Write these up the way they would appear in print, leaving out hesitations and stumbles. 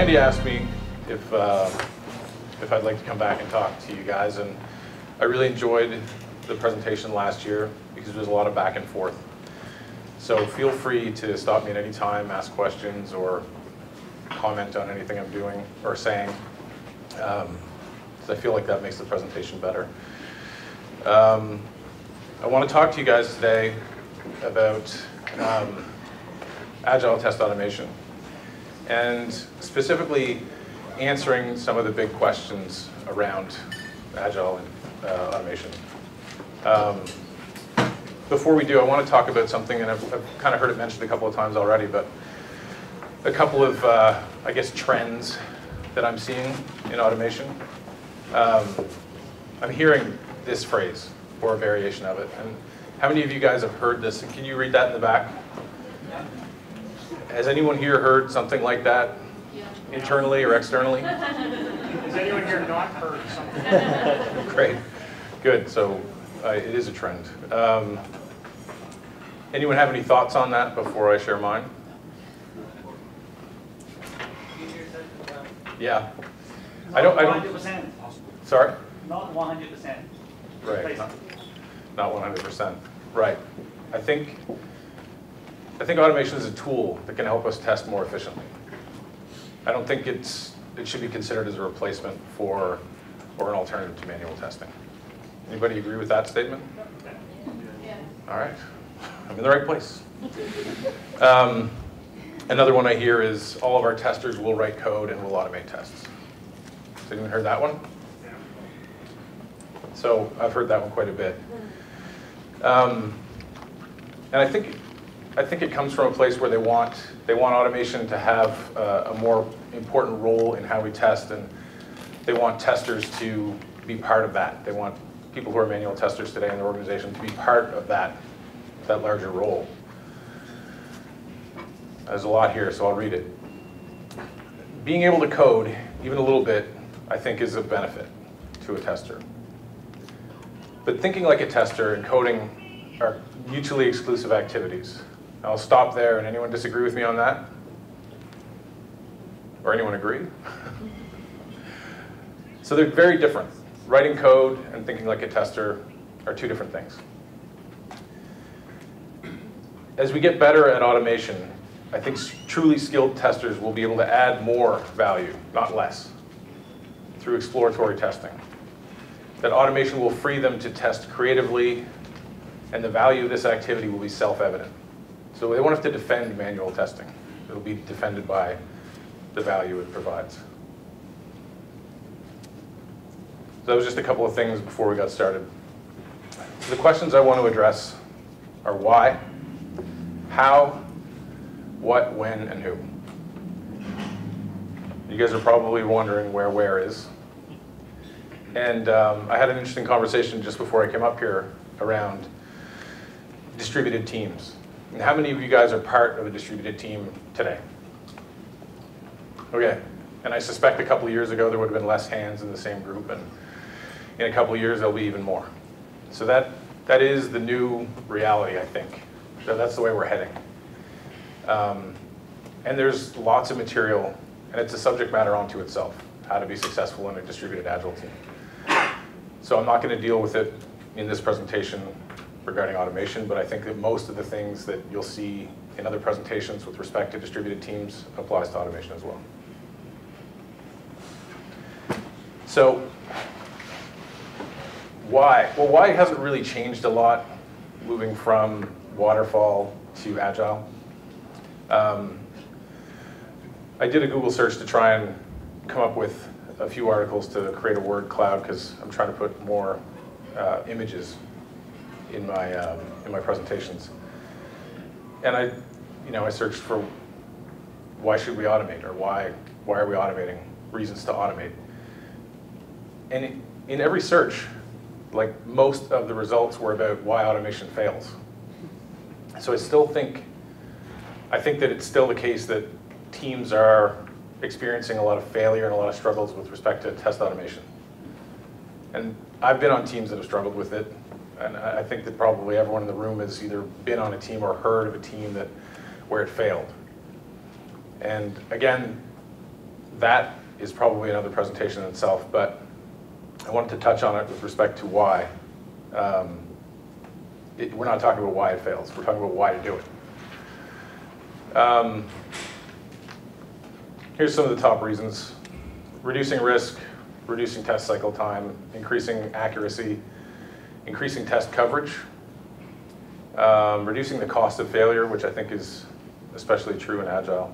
Andy asked me if I'd like to come back and talk to you guys, and I really enjoyed the presentation last year because there was a lot of back and forth. So feel free to stop me at any time, ask questions, or comment on anything I'm doing or saying. I feel like that makes the presentation better. I want to talk to you guys today about Agile test automation, and specifically answering some of the big questions around Agile and automation. Before we do, I want to talk about something, and I've kind of heard it mentioned a couple of times already, but a couple of, I guess, trends that I'm seeing in automation. I'm hearing this phrase, or a variation of it. And how many of you guys have heard this? Can you read that in the back? Has anyone here heard something like that, internally or externally? Has anyone here not heard something? Great, good. So it is a trend. Anyone have any thoughts on that before I share mine? Yeah. I don't. 100%. Sorry? Not 100%. Right. Not 100%. Right. I think automation is a tool that can help us test more efficiently. I don't think it should be considered as a replacement for or an alternative to manual testing. Anybody agree with that statement? Yeah. All right. I'm in the right place. Another one I hear is all of our testers will write code and will automate tests. Has anyone heard that one? So I've heard that one quite a bit. And I think it comes from a place where they want automation to have a more important role in how we test, and they want testers to be part of that. They want people who are manual testers today in the organization to be part of that larger role. There's a lot here, so I'll read it. Being able to code, even a little bit, I think is a benefit to a tester. But thinking like a tester and coding are mutually exclusive activities. I'll stop there, and anyone disagree with me on that? Or anyone agree? So they're very different. Writing code and thinking like a tester are two different things. As we get better at automation, I think truly skilled testers will be able to add more value, not less, through exploratory testing. That automation will free them to test creatively, and the value of this activity will be self-evident. So they won't have to defend manual testing. It'll be defended by the value it provides. So that was just a couple of things before we got started. So the questions I want to address are why, how, what, when, and who. You guys are probably wondering where is. And I had an interesting conversation just before I came up here around distributed teams. And how many of you guys are part of a distributed team today? Okay. And I suspect a couple of years ago there would have been less hands in the same group, and in a couple of years there'll be even more. So that is the new reality, I think. So that's the way we're heading. And there's lots of material, and it's a subject matter unto itself, how to be successful in a distributed Agile team. So I'm not going to deal with it in this presentation regarding automation, but I think that most of the things that you'll see in other presentations with respect to distributed teams applies to automation as well. So why? Well, why hasn't really changed a lot moving from waterfall to Agile. I did a Google search to try and come up with a few articles to create a word cloud because I'm trying to put more images in my presentations. And I searched for why should we automate, or why are we automating, reasons to automate. And in every search, like most of the results were about why automation fails. So I think that it's still the case that teams are experiencing a lot of failure and a lot of struggles with respect to test automation. And I've been on teams that have struggled with it, and I think that probably everyone in the room has either been on a team or heard of a team where it failed. And again, that is probably another presentation in itself, but I wanted to touch on it with respect to why. We're not talking about why it fails. We're talking about why to do it. Here's some of the top reasons. Reducing risk, reducing test cycle time, increasing accuracy, increasing test coverage, reducing the cost of failure, which I think is especially true in Agile.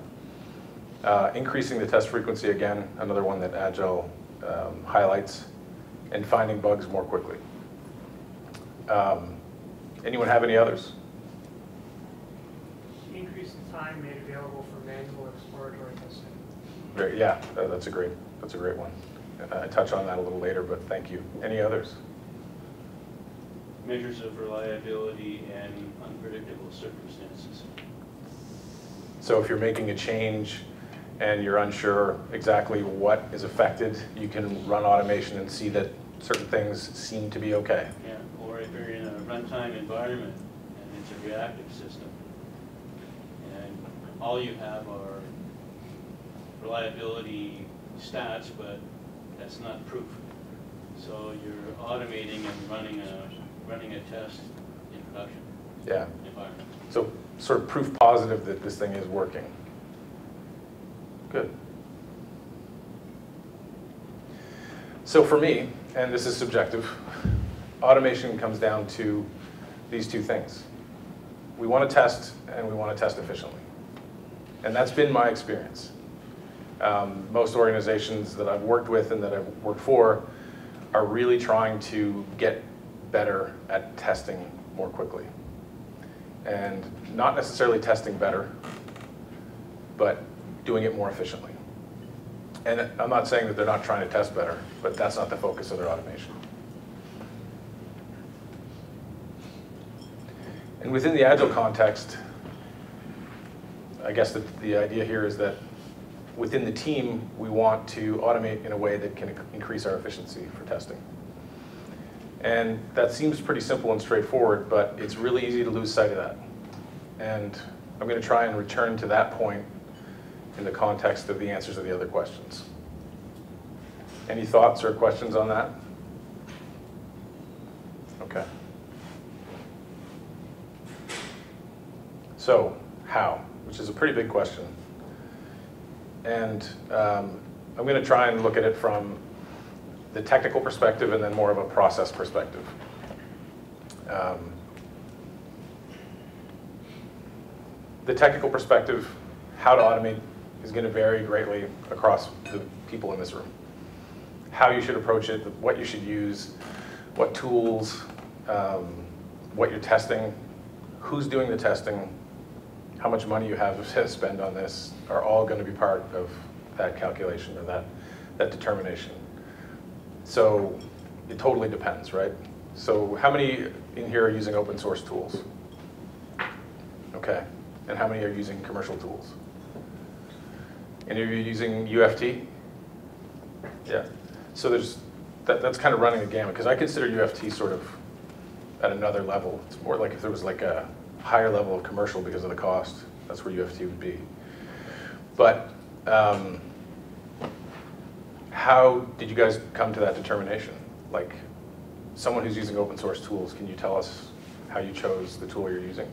Increasing the test frequency, again, another one that Agile highlights, and finding bugs more quickly. Anyone have any others? Increase the time made available for manual exploratory testing. Great, yeah, that's a great one. I touch on that a little later, but thank you. Any others? Measures of reliability and unpredictable circumstances. So if you're making a change and you're unsure exactly what is affected, you can run automation and see that certain things seem to be okay. Yeah, or if you're in a runtime environment and it's a reactive system, and all you have are reliability stats, but that's not proof. So you're automating and running a test in production environment. So sort of proof positive that this thing is working. Good. So for me, and this is subjective, automation comes down to these two things. We want to test, and we want to test efficiently. And that's been my experience. Most organizations that I've worked with and that I've worked for are really trying to get better at testing more quickly. And not necessarily testing better, but doing it more efficiently. And I'm not saying that they're not trying to test better, but that's not the focus of their automation. And within the Agile context, I guess the idea here is that within the team, we want to automate in a way that can increase our efficiency for testing. And that seems pretty simple and straightforward, but it's really easy to lose sight of that. And I'm going to try and return to that point in the context of the answers to the other questions. Any thoughts or questions on that? Okay. So, how? Which is a pretty big question. And I'm going to try and look at it from the technical perspective and then more of a process perspective. The technical perspective, how to automate, is going to vary greatly across the people in this room. How you should approach it, what you should use, what tools, what you're testing, who's doing the testing, how much money you have to spend on this, are all going to be part of that calculation or that determination. So it totally depends, right? So how many in here are using open source tools? Okay. And how many are using commercial tools? Any of you using UFT? Yeah. So that's kind of running the gamut, because I consider UFT sort of at another level. It's more like if there was like a higher level of commercial because of the cost, that's where UFT would be. But how did you guys come to that determination? Like, someone who's using open source tools, can you tell us how you chose the tool you're using?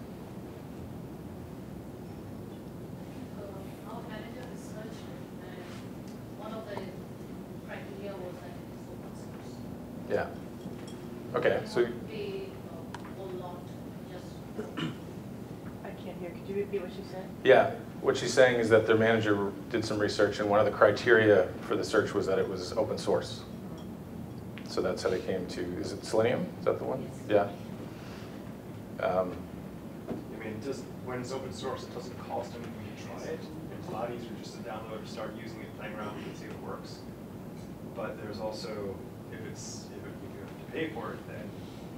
Our manager researched it, and one of the criteria was that it's open source. Yeah. Okay. So. Pay a whole lot just. I can't hear. Could you repeat what she said? Yeah. What she's saying is that their manager did some research, and one of the criteria for the search was that it was open source. So that's how they came to, is it Selenium? Is that the one? Yes. Yeah. I mean, when it's open source, it doesn't cost anything to try it. It's a lot easier just to download or start using it, playing around with it, see if it works. But there's also, if you have to pay for it, then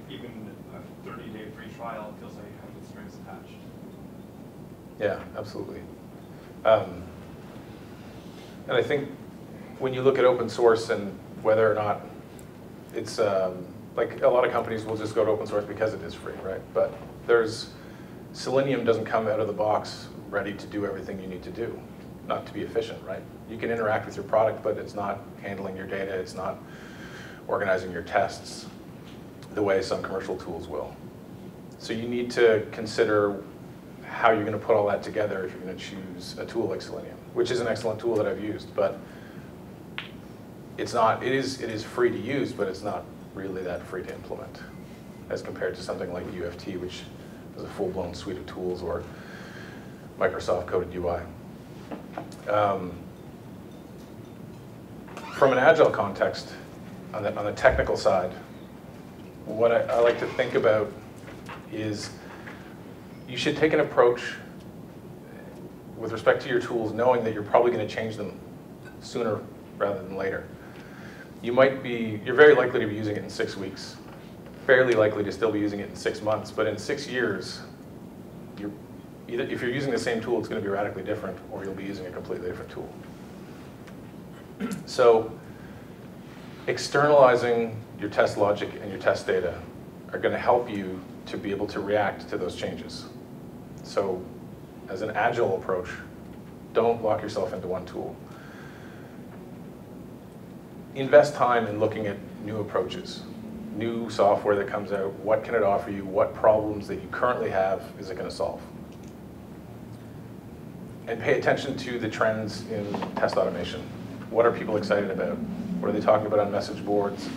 even a 30-day free trial feels like you have the strings attached. Yeah, absolutely. And I think when you look at open source and whether or not it's, like a lot of companies will just go to open source because it is free, right? But Selenium doesn't come out of the box ready to do everything you need to do. not to be efficient, right? You can interact with your product, but it's not handling your data, it's not organizing your tests the way some commercial tools will. So you need to consider how you're going to put all that together if you're going to choose a tool like Selenium, which is an excellent tool that I've used, but it's not, it is free to use, but it's not really that free to implement as compared to something like UFT, which is a full-blown suite of tools, or Microsoft coded UI. From an Agile context, on the technical side, what I like to think about is you should take an approach with respect to your tools knowing that you're probably going to change them sooner rather than later. You're very likely to be using it in 6 weeks, fairly likely to still be using it in 6 months, but in 6 years, if you're using the same tool, it's going to be radically different, or you'll be using a completely different tool. So externalizing your test logic and your test data are going to help you to be able to react to those changes. So as an Agile approach, don't lock yourself into one tool. Invest time in looking at new approaches, new software that comes out. What can it offer you? What problems that you currently have is it going to solve? And pay attention to the trends in test automation. What are people excited about? What are they talking about on message boards?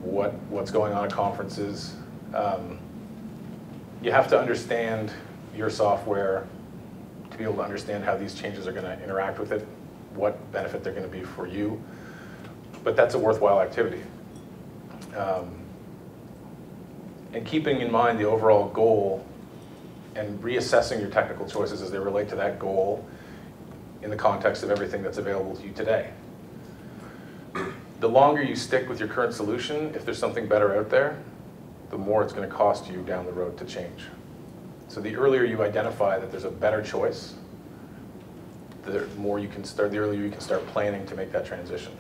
What's going on at conferences? You have to understand your software to be able to understand how these changes are going to interact with it, what benefit they're going to be for you. But that's a worthwhile activity. And keeping in mind the overall goal and reassessing your technical choices as they relate to that goal in the context of everything that's available to you today. The longer you stick with your current solution, if there's something better out there, the more it's going to cost you down the road to change. So the earlier you identify that there's a better choice, the earlier you can start planning to make that transition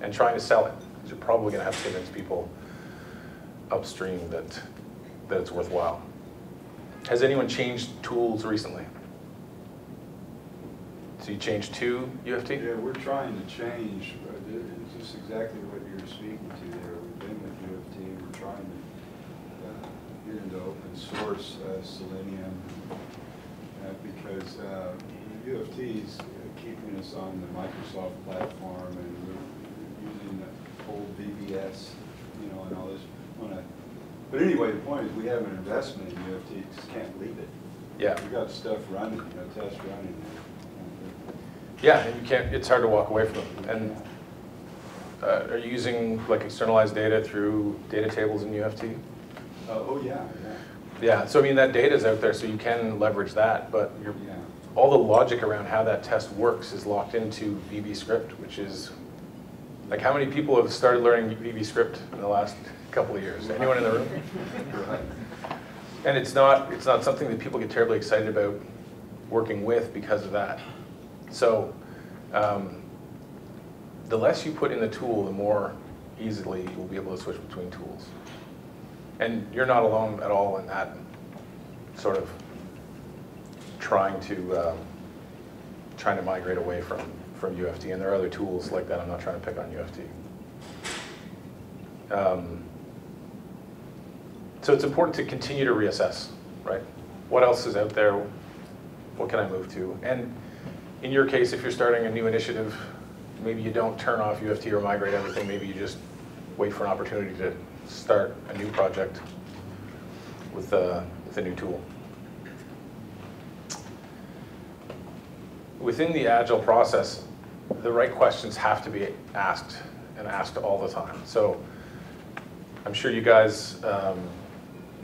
and trying to sell it, because you're probably going to have to convince people upstream that it's worthwhile. Has anyone changed tools recently? So you changed to UFT? Yeah, we're trying to change, but it's just exactly what you're speaking to there. We've been with UFT, we're trying to get into open source Selenium because UFT is keeping us on the Microsoft platform, and we're using the old VBS, and all this. But anyway, the point is we have an investment in UFT, just can't leave it. Yeah. We got stuff running, tests running. Yeah, and you can't. It's hard to walk away from them. And are you using like externalized data through data tables in UFT? Oh yeah. Yeah. So I mean that data is out there, so you can leverage that. But all the logic around how that test works is locked into VB script, which is like how many people have started learning VB script in the last couple of years? Anyone in the room? And it's not something that people get terribly excited about working with because of that. So the less you put in the tool, the more easily you'll be able to switch between tools. And you're not alone at all in that sort of trying to migrate away from UFT. And there are other tools like that. I'm not trying to pick on UFT. So it's important to continue to reassess, right? What else is out there? What can I move to? And in your case, if you're starting a new initiative, maybe you don't turn off UFT or migrate everything. Maybe you just wait for an opportunity to start a new project with a new tool. Within the Agile process, the right questions have to be asked, and asked all the time. So I'm sure you guys,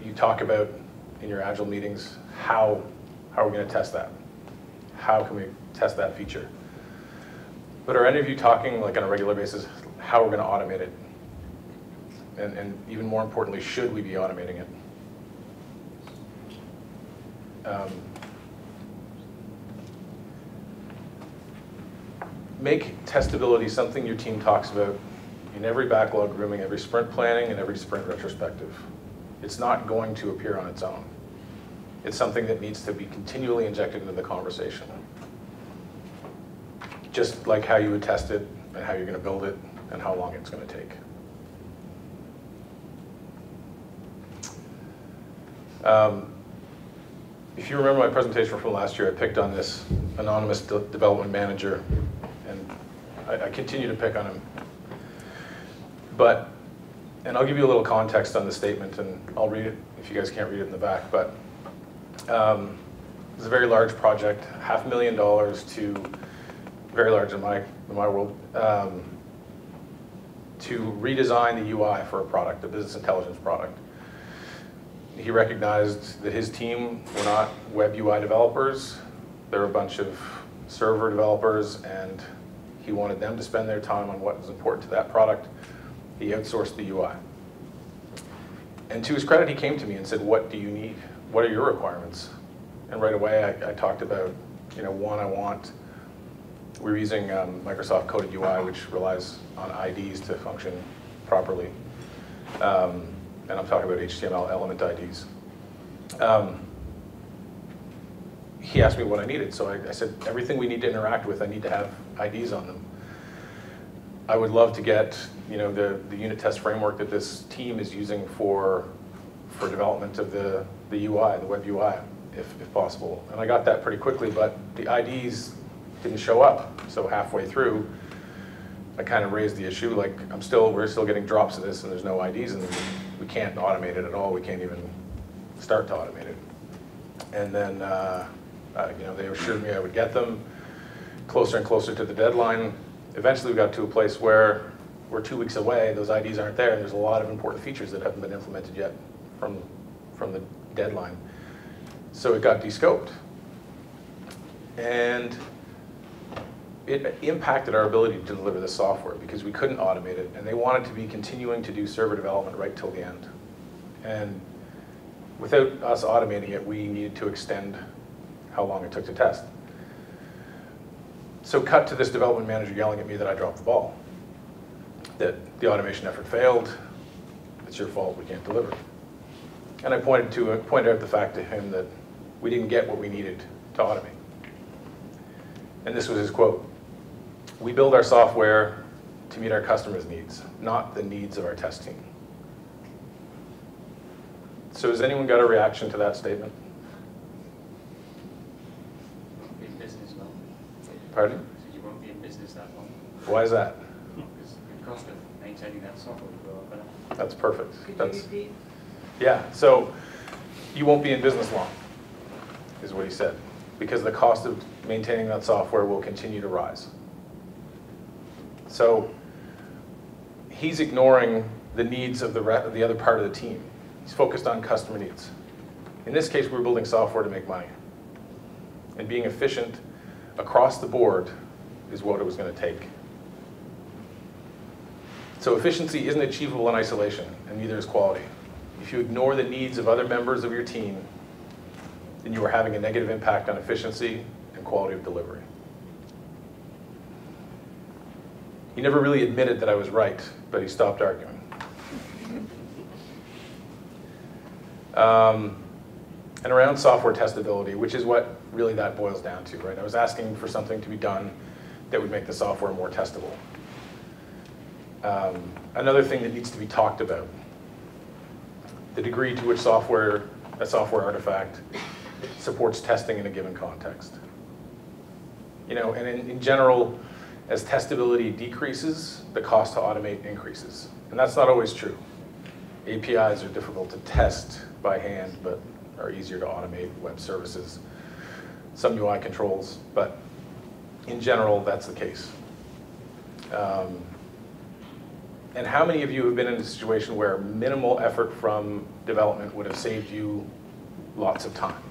you talk about in your Agile meetings, how are we going to test that? How can we test that feature? But are any of you talking like on a regular basis how we're going to automate it? And even more importantly, should we be automating it? Make testability something your team talks about in every backlog grooming, every sprint planning, and every sprint retrospective. It's not going to appear on its own. It's something that needs to be continually injected into the conversation. just like how you would test it and how you're going to build it and how long it's going to take. If you remember my presentation from last year, I picked on this anonymous development manager, and I continue to pick on him. But, and I'll give you a little context on the statement, and I'll read it if you guys can't read it in the back. But it's a very large project, $500,000 to, very large in my world, to redesign the UI for a product, a business intelligence product. He recognized that his team were not web UI developers. They were a bunch of server developers, and he wanted them to spend their time on what was important to that product. He outsourced the UI. And to his credit, he came to me and said, what do you need? What are your requirements? And right away, I talked about, one, we're using Microsoft coded UI, which relies on IDs to function properly. And I'm talking about HTML element IDs. He asked me what I needed, so I said, everything we need to interact with, I need to have IDs on them. I would love to get the unit test framework that this team is using for development of the UI, the web UI, if possible. And I got that pretty quickly, but the IDs didn't show up. So halfway through, I kind of raised the issue, like we're still getting drops of this and there's no IDs, and we can't automate it at all. We can't even start to automate it. And then they assured me I would get them closer and closer to the deadline. Eventually we got to a place where we're 2 weeks away, those IDs aren't there, and there's a lot of important features that haven't been implemented yet from the deadline. So it got descoped. And it impacted our ability to deliver the software because we couldn't automate it, and they wanted to be continuing to do server development right till the end. And without us automating it, we needed to extend how long it took to test. So cut to this development manager yelling at me that I dropped the ball, that the automation effort failed, it's your fault, we can't deliver. And I pointed out the fact to him that we didn't get what we needed to automate. And this was his quote: "We build our software to meet our customers' needs, not the needs of our test team." So has anyone got a reaction to that statement? Be in business long. Pardon? So you won't be in business that long. Why is that? Because the cost of maintaining that software will go up and up. That's perfect. Could you repeat? Yeah, so you won't be in business long, is what he said, because the cost of maintaining that software will continue to rise. So he's ignoring the needs of the other part of the team. He's focused on customer needs. In this case, we're building software to make money. And being efficient across the board is what it was going to take. So efficiency isn't achievable in isolation, and neither is quality. If you ignore the needs of other members of your team, then you are having a negative impact on efficiency and quality of delivery. He never really admitted that I was right, but he stopped arguing. And around software testability, which is what really that boils down to, right? I was asking for something to be done that would make the software more testable. Another thing that needs to be talked about: the degree to which a software artifact supports testing in a given context. And in general, as testability decreases, the cost to automate increases. And that's not always true. APIs are difficult to test by hand, but are easier to automate. Web services, some UI controls, but in general, that's the case. And how many of you have been in a situation where minimal effort from development would have saved you lots of time?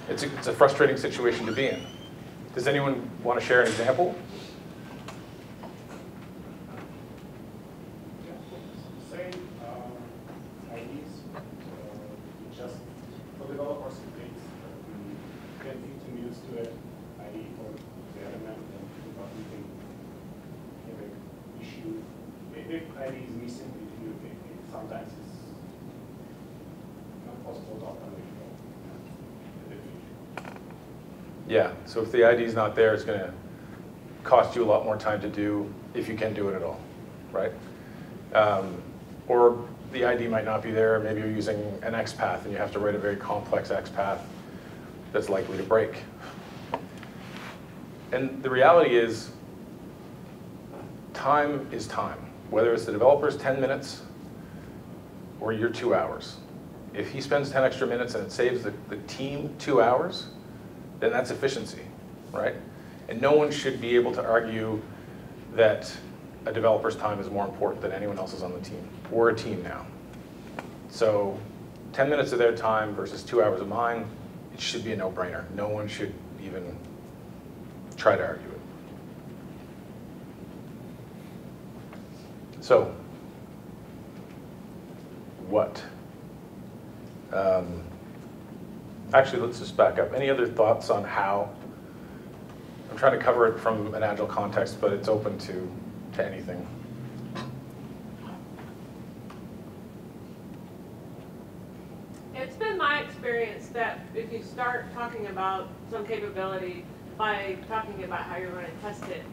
It's a frustrating situation to be in. Does anyone want to share an example? Same IDs, just for developers, it's get 15 minutes to it, ID for the element, and you can have an issue. If ID is missing, sometimes it's not possible to automate. Yeah, so if the ID is not there, it's going to cost you a lot more time to do, if you can do it at all, right? Or the ID might not be there, maybe you're using an XPath and you have to write a very complex XPath that's likely to break. And the reality is, time is time. Whether it's the developer's 10 minutes or your 2 hours. If he spends 10 extra minutes and it saves the team 2 hours, then that's efficiency, right? And no one should be able to argue that a developer's time is more important than anyone else's on the team. We're a team now. So 10 minutes of their time versus 2 hours of mine, it should be a no-brainer. No one should even try to argue it. So, what? Actually, let's just back up. Any other thoughts on how? I'm trying to cover it from an Agile context, but it's open to anything. It's been my experience that if you start talking about some capability by talking about how you're going to test it,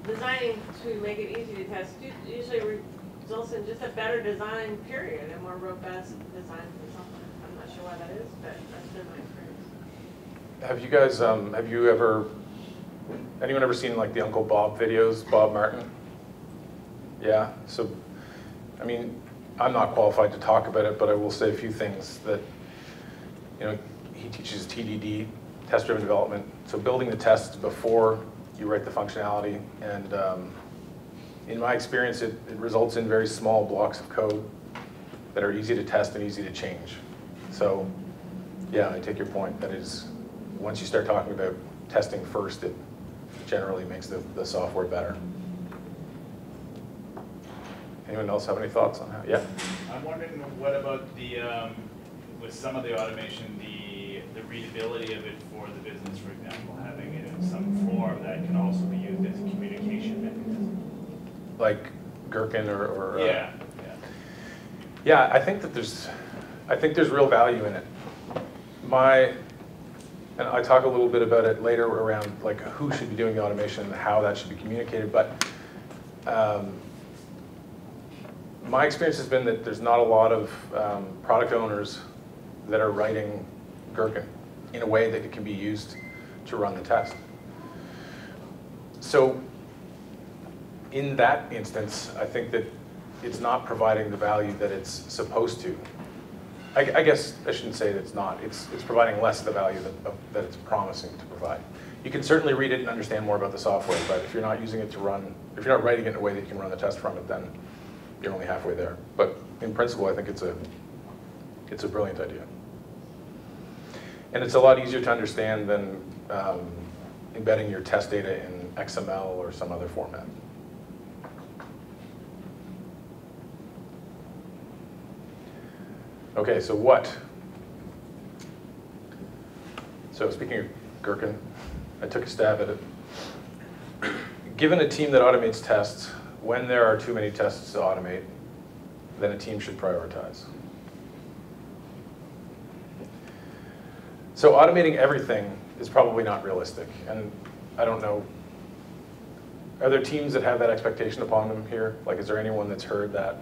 designing to make it easy to test usually results in just a better design, period, a more robust design for something. I'm not sure why that is, but that's been my experience. Have you guys, anyone ever seen like the Uncle Bob videos, Bob Martin? Yeah, so, I mean, I'm not qualified to talk about it, but I will say a few things that, he teaches TDD, test-driven development. So building the tests before you write the functionality, and in my experience, it results in very small blocks of code that are easy to test and easy to change. So, yeah, I take your point. That is, once you start talking about testing first, it generally makes the software better. Anyone else have any thoughts on that? Yeah? I'm wondering what about the, with some of the automation, the readability of it for the business, for example, having it in some form that can also be used as a communication mechanism. Like Gherkin or yeah. Yeah, I think that there's real value in it. And I talk a little bit about it later around like who should be doing the automation and how that should be communicated, but my experience has been that there's not a lot of product owners that are writing Gherkin in a way that it can be used to run the test. So in that instance, I think that it's not providing the value that it's supposed to. I guess I shouldn't say that it's not. It's providing less the value that it's promising to provide. You can certainly read it and understand more about the software, but if you're not using it to run, if you're not writing it in a way that you can run the test from it, then you're only halfway there. But in principle, I think it's a brilliant idea. And it's a lot easier to understand than embedding your test data in XML or some other format. Okay, so what? So speaking of Gherkin, I took a stab at it. Given a team that automates tests, when there are too many tests to automate, then a team should prioritize. So automating everything is probably not realistic. And I don't know, are there teams that have that expectation upon them here? Like, is there anyone that's heard that,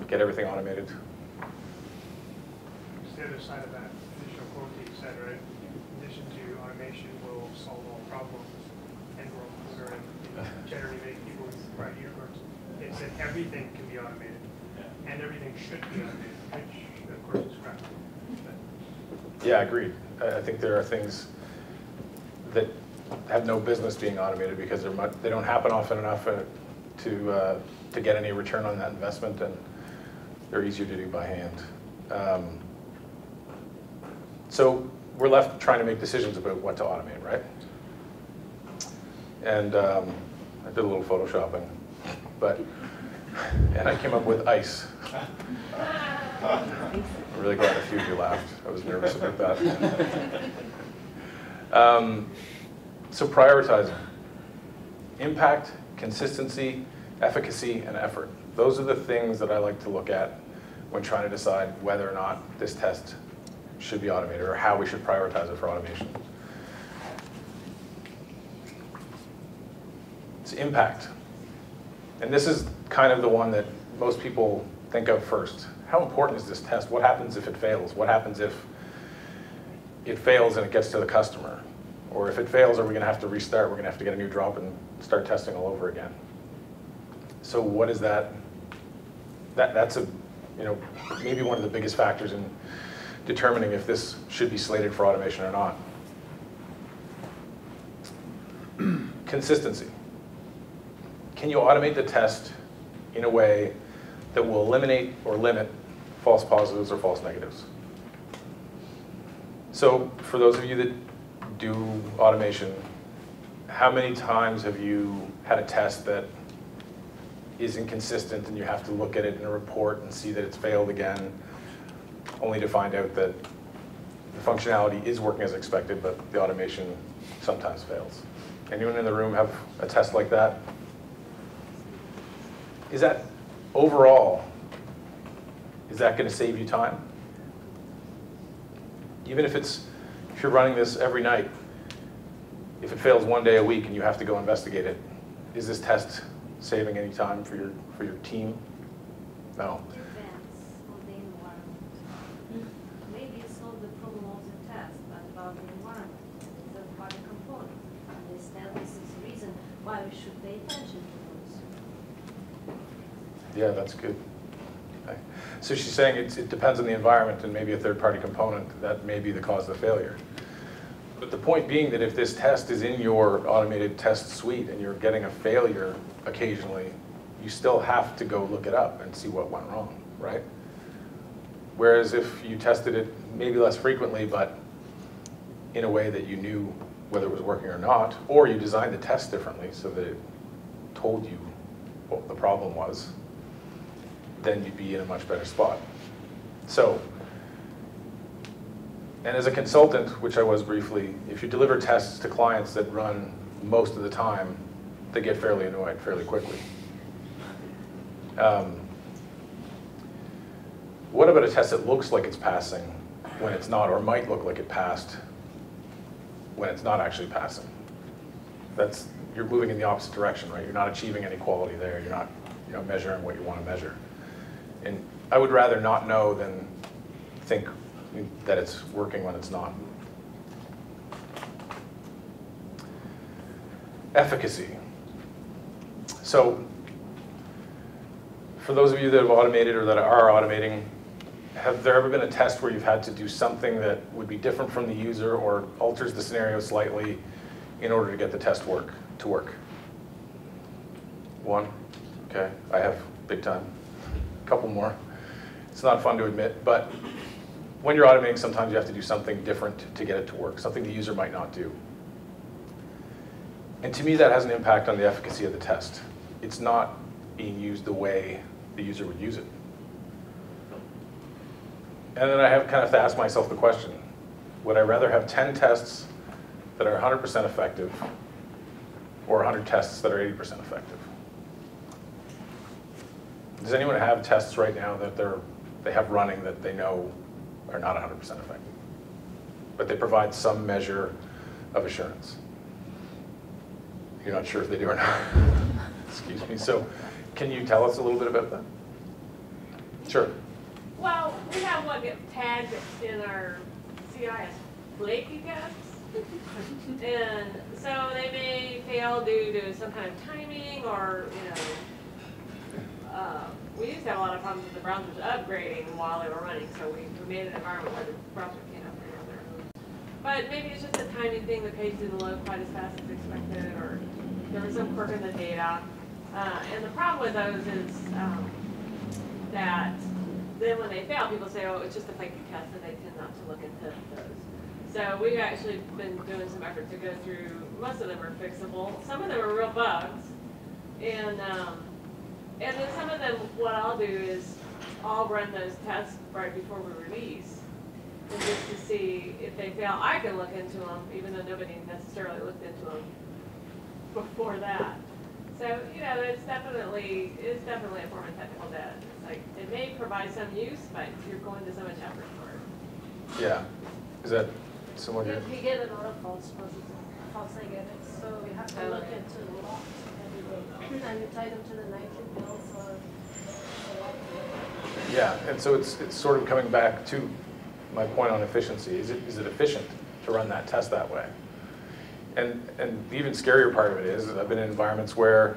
get everything automated? It's the other side of that initial quote that you said, right? In addition to automation will solve all problems and world hunger and generally make people write unicorns. It's that everything can be automated and everything should be automated, which of course is correct. Yeah, agreed. I think there are things that have no business being automated because they don't happen often enough to get any return on that investment, and they're easier to do by hand. So we're left trying to make decisions about what to automate, right? And I did a little photoshopping, and I came up with ice. I'm really glad a few of you laughed. I was nervous about that. So prioritizing. Impact, consistency, efficacy, and effort. Those are the things that I like to look at when trying to decide whether or not this test should be automated or how we should prioritize it for automation. impact. And this is kind of the one that most people think of first. How important is this test? What happens if it fails? What happens if it fails and it gets to the customer? Or if it fails, are we going to have to restart? We're going to have to get a new drop and start testing all over again. So what is that? That's a, maybe one of the biggest factors in determining if this should be slated for automation or not. Consistency. Can you automate the test in a way that will eliminate or limit false positives or false negatives? So for those of you that do automation, how many times have you had a test that is inconsistent and you have to look at it in a report and see that it's failed again, only to find out that the functionality is working as expected, but the automation sometimes fails? Anyone in the room have a test like that? Is that overall, is that going to save you time? Even if you're running this every night, if it fails one day a week and you have to go investigate it, is this test saving any time for your team? No. Depends on the environment. Maybe it's not the problem of the test, but about the environment, the third-party component. Understand this is the reason why we should pay attention to those. Yeah, that's good. Okay. So she's saying it depends on the environment and maybe a third-party component that may be the cause of the failure. But the point being that if this test is in your automated test suite and you're getting a failure occasionally, you still have to go look it up and see what went wrong, right? Whereas if you tested it maybe less frequently, but in a way that you knew whether it was working or not, or you designed the test differently so that it told you what the problem was, then you'd be in a much better spot. So, and as a consultant, which I was briefly, if you deliver tests to clients that run most of the time, they get fairly annoyed fairly quickly. What about a test that looks like it's passing when it's not, or might look like it passed when it's not actually passing? You're moving in the opposite direction, right? You're not achieving any quality there. You're not measuring what you want to measure. And I would rather not know than think that it's working when it's not. Efficacy. So for those of you that have automated or that are automating, have there ever been a test where you've had to do something that would be different from the user or alters the scenario slightly in order to get the test to work? One? Okay, I have big time. A couple more. It's not fun to admit, but when you're automating, sometimes you have to do something different to get it to work, something the user might not do. And to me, that has an impact on the efficacy of the test. It's not being used the way the user would use it. And then I kind of have to ask myself the question, would I rather have 10 tests that are 100% effective or 100 tests that are 80% effective? Does anyone have tests right now that they have running that they know are not 100% effective, but they provide some measure of assurance? You're not sure if they do or not. Excuse me. So can you tell us a little bit about that? Sure. Well, we have one get tagged in our CI as flaky tests. And so they may fail due to some kind of timing or, we used to have a lot of problems with the browsers upgrading while they were running, so we made an environment where the browser can't upgrade on their own. But maybe it's just a timing thing, the page didn't load quite as fast as expected, or there was some quirk in the data. And the problem with those is that then when they fail, people say, oh, it's just a flaky test, and they tend not to look into those. So we've actually been doing some effort to go through, most of them are fixable, some of them are real bugs, and then some of them, what I'll do is I'll run those tests right before we release, and just to see if they fail. I can look into them, even though nobody necessarily looked into them before that. So, it's definitely a form of technical debt. It's like, it may provide some use, but you're going to so much effort for it. Yeah. Is that similar to? We get a lot of false positives, false negatives, so we have to look into a lot And you tie them to the nightly bills or. Yeah, and so it's sort of coming back to my point on efficiency. Is it efficient to run that test that way? And the even scarier part of it is I've been in environments where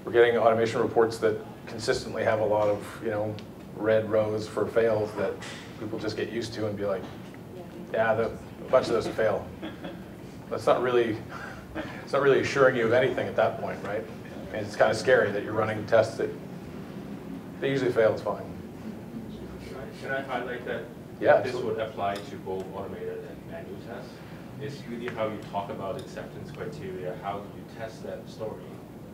we're getting automation reports that consistently have a lot of, you know, red rows for fails that people just get used to and be like, yeah, a bunch of those fail. That's not really, it's not really assuring you of anything at that point, right? I mean, it's kind of scary that you're running tests that they usually fail. It's fine. Can I highlight that Yeah, this absolutely. would apply to both automated and manual tests? It's really how you talk about acceptance criteria, how you test that story.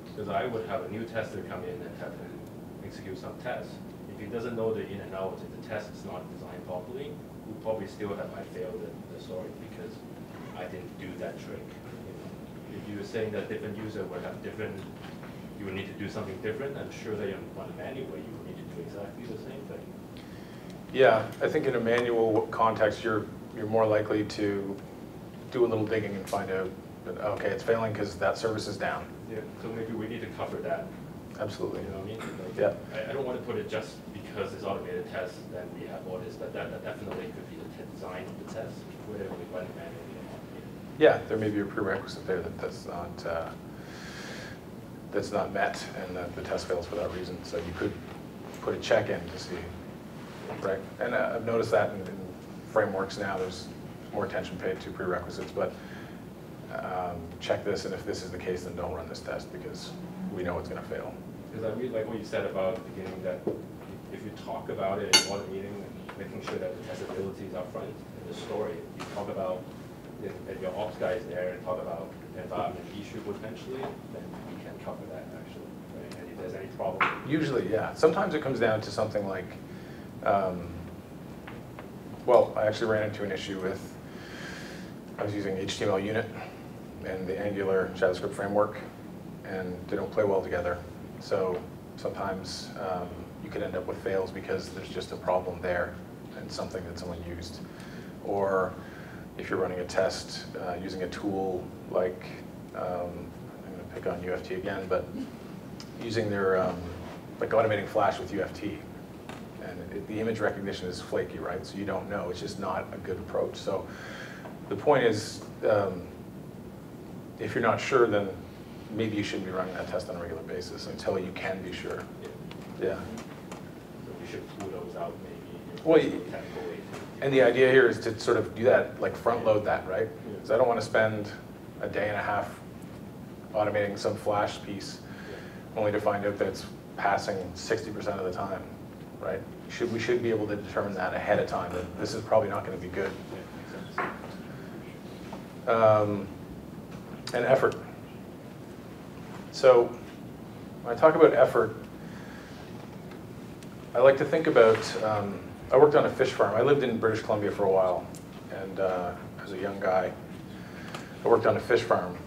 Because I would have a new tester come in and have to execute some tests. If he doesn't know the in and out, if the test is not designed properly, we'll probably still have I failed the story because I didn't do that trick. You know? If you're saying that different user would have different, you would need to do something different, I'm sure that you run a manual way, you would need to do exactly the same thing. Yeah, I think in a manual context, you're more likely to do a little digging and find out that, okay, it's failing because that service is down. Yeah, so maybe we need to cover that. Absolutely. You know what I mean? Like, Yeah. I don't want to put it just because it's automated tests, then we have all this, but that definitely could be the design of the test, whether we run it manually or not. Yeah, there may be a prerequisite there that's not met, and that the test fails for that reason. So you could put a check in to see, right? And I've noticed that in frameworks now, there's more attention paid to prerequisites, but check this, and if this is the case, then don't run this test because we know it's going to fail. Because I really like what you said about at the beginning that if you talk about it in one meeting, making sure that the testability is up front in the story, you talk about if your ops guy is there and talk about environment issue potentially, then we can cover that actually. Right? And if there's any problem. Usually, yeah. Sometimes it comes down to something like, well, I actually ran into an issue with, I was using HTML unit and the Angular JavaScript framework, and they don't play well together. So sometimes you could end up with fails because there's just a problem there and something that someone used. Or if you're running a test using a tool like, I'm going to pick on UFT again, but using their, like automating Flash with UFT. And the image recognition is flaky, right? So you don't know. It's just not a good approach. So the point is, if you're not sure, then maybe you shouldn't be running that test on a regular basis until you can be sure. Yeah. So we should pull those out maybe. Well, technically. and the idea here is to sort of do that, like front load that, right? Because I don't want to spend a day and a half automating some Flash piece only to find out that it's passing 60% of the time, right? We should be able to determine that ahead of time, that this is probably not going to be good. And effort. So when I talk about effort, I like to think about, I worked on a fish farm. I lived in British Columbia for a while, and as a young guy, I worked on a fish farm.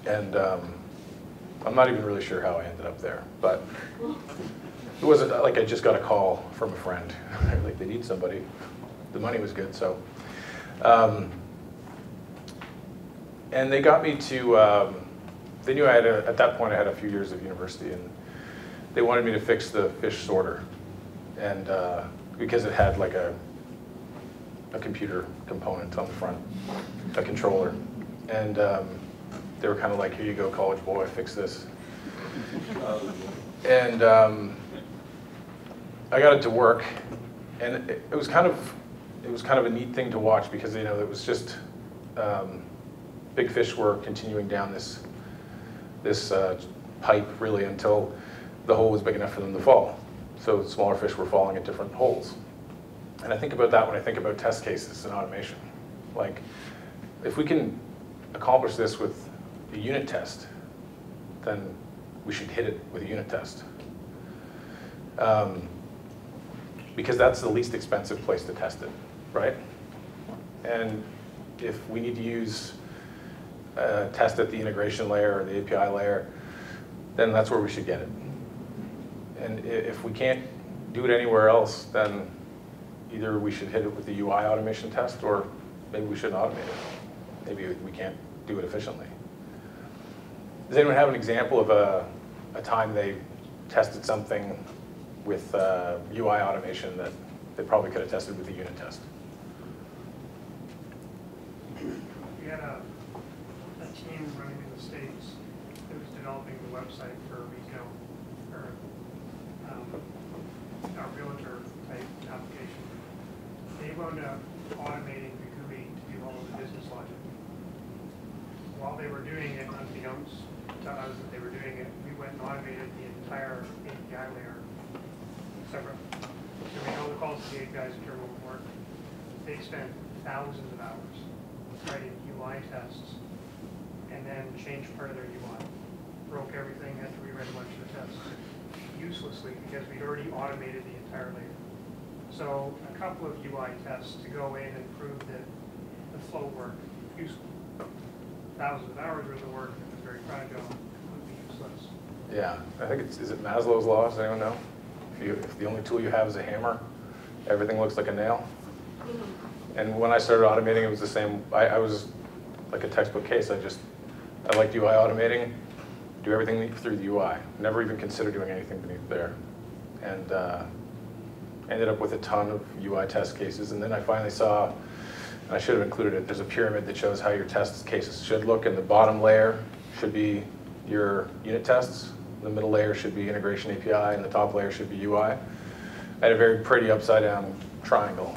And I'm not even really sure how I ended up there, but it wasn't like I just got a call from a friend. Like, they need somebody. The money was good, so. And they got me to, they knew I had, at that point I had a few years of university, and they wanted me to fix the fish sorter. And because it had like a computer component on the front, a controller. And they were kind of like, here you go, college boy, fix this. And I got it to work, and it was kind of a neat thing to watch because, you know, it was just big fish were continuing down this pipe really until the hole was big enough for them to fall. So smaller fish were falling at different holes. And I think about that when I think about test cases and automation. Like, if we can accomplish this with a unit test, then we should hit it with a unit test. Because that's the least expensive place to test it, right? And if we need to use a test at the integration layer or the API layer, then that's where we should get it. And if we can't do it anywhere else, then either we should hit it with the UI automation test, or maybe we shouldn't automate it. Maybe we can't do it efficiently. Does anyone have an example of a time they tested something with UI automation that they probably could have tested with a unit test? We had a team running in the States that was developing the website for retail, or our realtor type application. They wound up automating the GUI to do all of the business logic. While they were doing it, unbeknownst to us that they were doing it, we went and automated the entire API layer separate. So we know the calls to the APIs in terminal work. They spent thousands of hours writing UI tests and then changed part of their UI. Broke everything, had to rewrite a bunch of the tests uselessly because we'd already automated the entire layer. So a couple of UI tests to go in and prove that the flow worked useful. Thousands of hours worth of work, if it's very fragile, would be useless. Yeah, I think is it Maslow's law? Does anyone know? If the only tool you have is a hammer, everything looks like a nail. And when I started automating, it was the same. I was like a textbook case. I liked UI automating, do everything through the UI. Never even considered doing anything beneath there. And ended up with a ton of UI test cases. And then I finally saw, and I should have included it, there's a pyramid that shows how your test cases should look, and the bottom layer should be your unit tests, the middle layer should be integration API, and the top layer should be UI. I had a very pretty upside down triangle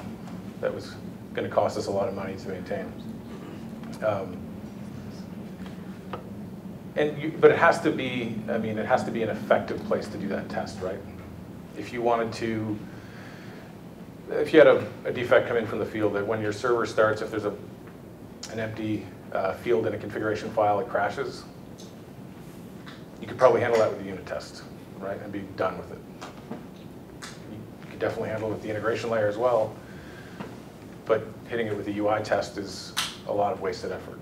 that was going to cost us a lot of money to maintain. But it has to be, I mean, it has to be an effective place to do that test, right? If you wanted to, if you had a defect come in from the field that when your server starts, if there's an empty field in a configuration file, it crashes, you could probably handle that with a unit test, right, and be done with it. You could definitely handle it with the integration layer as well, but hitting it with a UI test is a lot of wasted effort.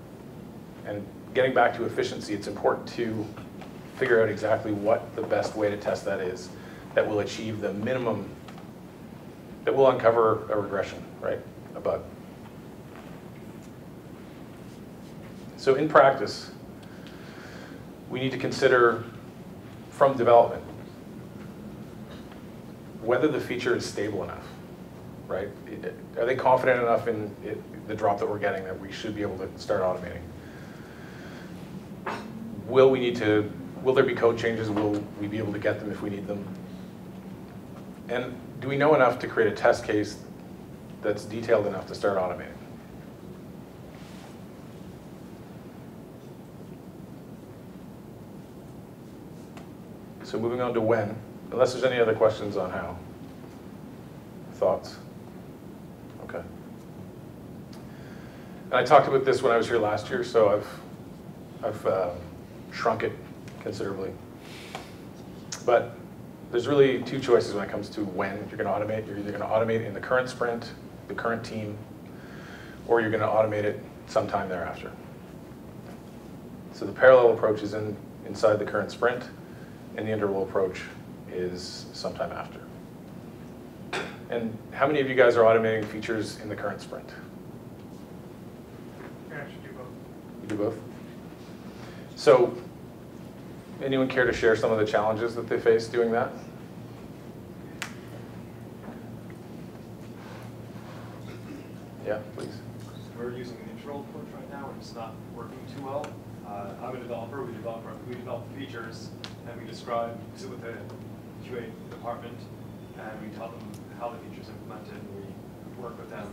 And getting back to efficiency, it's important to figure out exactly what the best way to test that is that will achieve the minimum, that will uncover a regression, right, a bug. So in practice, we need to consider from development whether the feature is stable enough, right? Are they confident enough in the drop that we're getting that we should be able to start automating? Will there be code changes? Will we be able to get them if we need them? And do we know enough to create a test case that's detailed enough to start automating? So moving on to when, unless there's any other questions on how. Thoughts? Okay. And I talked about this when I was here last year, so I've shrunk it considerably. But there's really two choices when it comes to when you're going to automate. You're either going to automate in the current sprint, the current team, or you're going to automate it sometime thereafter. So the parallel approach is inside the current sprint, and the interval approach is sometime after. And how many of you guys are automating features in the current sprint? I should do both. You do both? So, anyone care to share some of the challenges that they face doing that? Yeah, please. We're using an internal approach right now, and it's not working too well. I'm a developer. We develop features, and we sit with the QA department, and we tell them how the feature's implemented, and we work with them.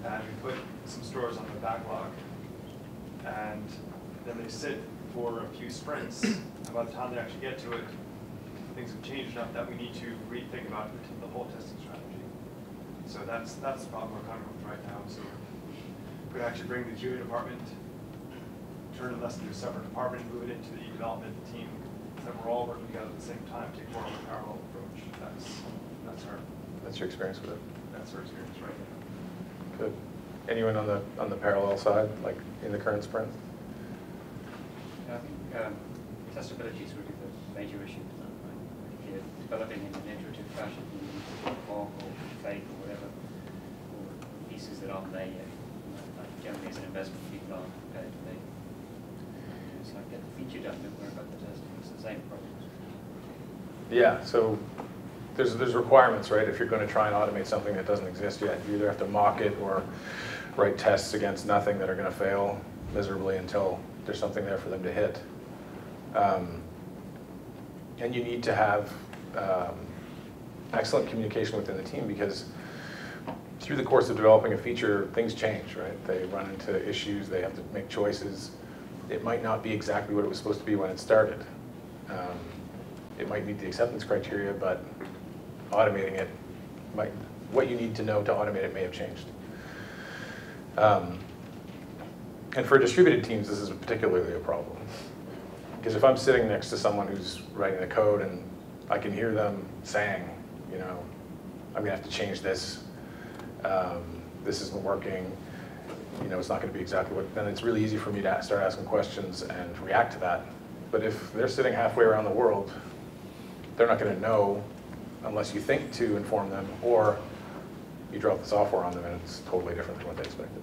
And we put some stores on the backlog, and then they sit for a few sprints, and by the time they actually get to it, things have changed enough that we need to rethink about the whole testing strategy. So that's the problem we're coming with right now. So we could actually bring the QA department, turn it less into a separate department, move it into the development team, so that we're all working together at the same time, take more of a parallel approach. That's your experience with it? That's our experience right now. Good. Anyone on the parallel side, like in the current sprint? I think testability is really the major issue. If you're developing in an iterative fashion, you need to do fork or fake or whatever, or pieces that aren't there yet. That generally is an investment people aren't prepared to make. It's like get the feature done, don't worry about the testing. It's the same problem. Yeah, so there's requirements, right? If you're going to try and automate something that doesn't exist yet, you either have to mock it or write tests against nothing that are going to fail miserably until there's something there for them to hit. And you need to have excellent communication within the team, because through the course of developing a feature, things change, right? They run into issues, they have to make choices. It might not be exactly what it was supposed to be when it started. It might meet the acceptance criteria, but automating it might, what you need to know to automate it may have changed. And for distributed teams, this is particularly a problem. Because if I'm sitting next to someone who's writing the code and I can hear them saying, you know, I'm gonna have to change this, this isn't working, you know, it's not gonna be exactly what, then it's really easy for me to start asking questions and react to that. But if they're sitting halfway around the world, they're not gonna know unless you think to inform them, or you drop the software on them and it's totally different than what they expected.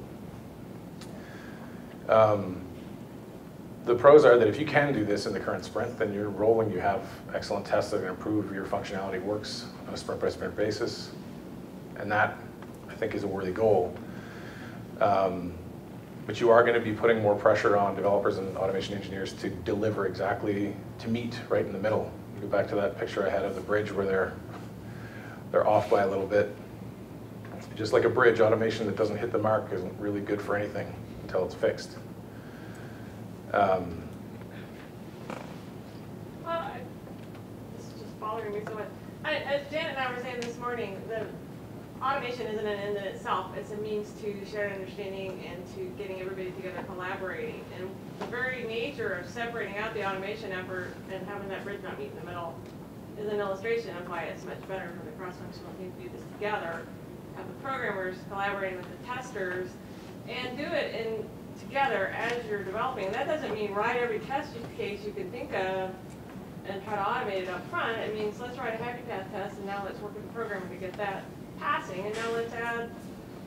The pros are that if you can do this in the current sprint, then you're rolling, you have excellent tests that are going to prove your functionality works on a sprint-by-sprint basis. And that, I think, is a worthy goal. But you are going to be putting more pressure on developers and automation engineers to deliver exactly, to meet right in the middle. You go back to that picture I had of the bridge where they're off by a little bit. Just like a bridge, automation that doesn't hit the mark isn't really good for anything until it's fixed. This is just bothering me so much. As Janet and I were saying this morning, the automation isn't an end in itself. It's a means to shared understanding and to getting everybody together collaborating. And the very nature of separating out the automation effort and having that bridge not meet in the middle is an illustration of why it's much better for the cross-functional team to do this together, have the programmers collaborating with the testers, and do it together as you're developing. That doesn't mean write every test case you can think of and try to automate it up front. It means let's write a happy path test, and now let's work with the programmer to get that passing, and now let's add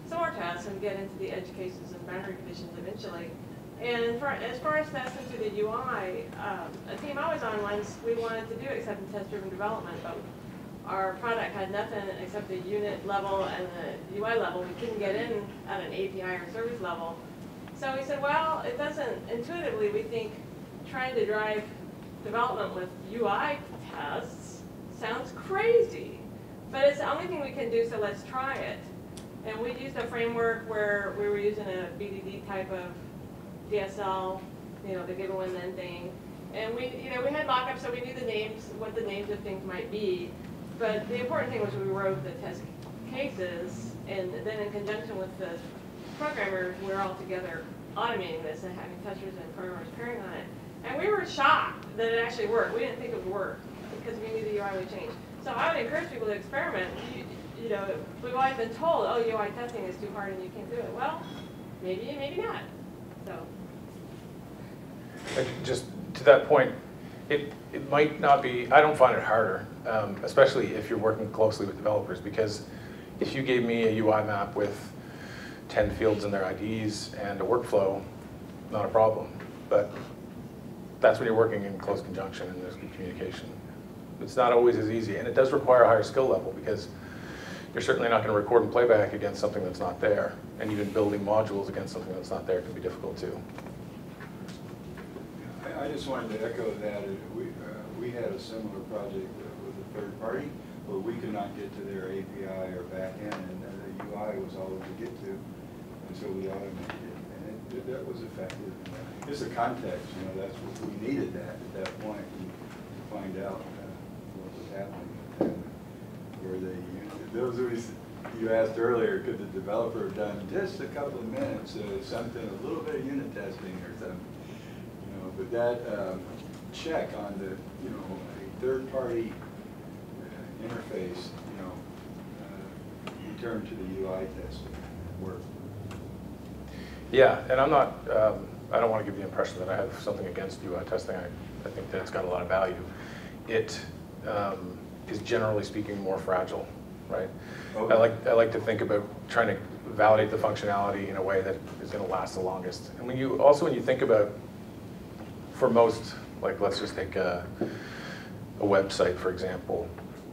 some more tests and get into the edge cases and boundary conditions eventually. And as far as testing to the UI, a team I was on once, we wanted to do acceptance test-driven development, but our product had nothing except the unit level and the UI level. We couldn't get in at an API or service level. So we said, well, it doesn't, intuitively, we think trying to drive development with UI tests sounds crazy, but it's the only thing we can do, so let's try it. And we used a framework where we were using a BDD type of DSL, you know, the given when then thing. And we had mock-ups, so we knew the names, what the names of things might be. But the important thing was we wrote the test cases, and then in conjunction with the programmers, we're all together automating this and having testers and programmers pairing on it. And we were shocked that it actually worked. We didn't think it would work because we knew the UI would change. So I would encourage people to experiment. You know, we've always been told, oh, UI testing is too hard and you can't do it. Well, maybe, maybe not. So. Just to that point, it might not be, I don't find it harder, especially if you're working closely with developers, because if you gave me a UI map with 10 fields in their IDs and a workflow, not a problem. But that's when you're working in close conjunction and there's good communication. It's not always as easy, and it does require a higher skill level, because you're certainly not going to record and playback against something that's not there, and even building modules against something that's not there can be difficult too. I just wanted to echo that. We had a similar project with a third party where we could not get to their API or backend, and the UI was all we could get to, and so we automated it, and that was effective. Just the context, you know, that's what we needed that at that point to find out what was happening. And where you asked earlier, could the developer have done just a couple of minutes, something, a little bit of unit testing or something, you know? But that check on the, you know, a third-party interface, you know, return to the UI testing work. Yeah, and I'm not, I don't want to give the impression that I have something against UI testing. I think that it's got a lot of value. It is generally speaking more fragile, right? Okay. I like to think about trying to validate the functionality in a way that is going to last the longest. And when you think about for most, like let's just take a website, for example,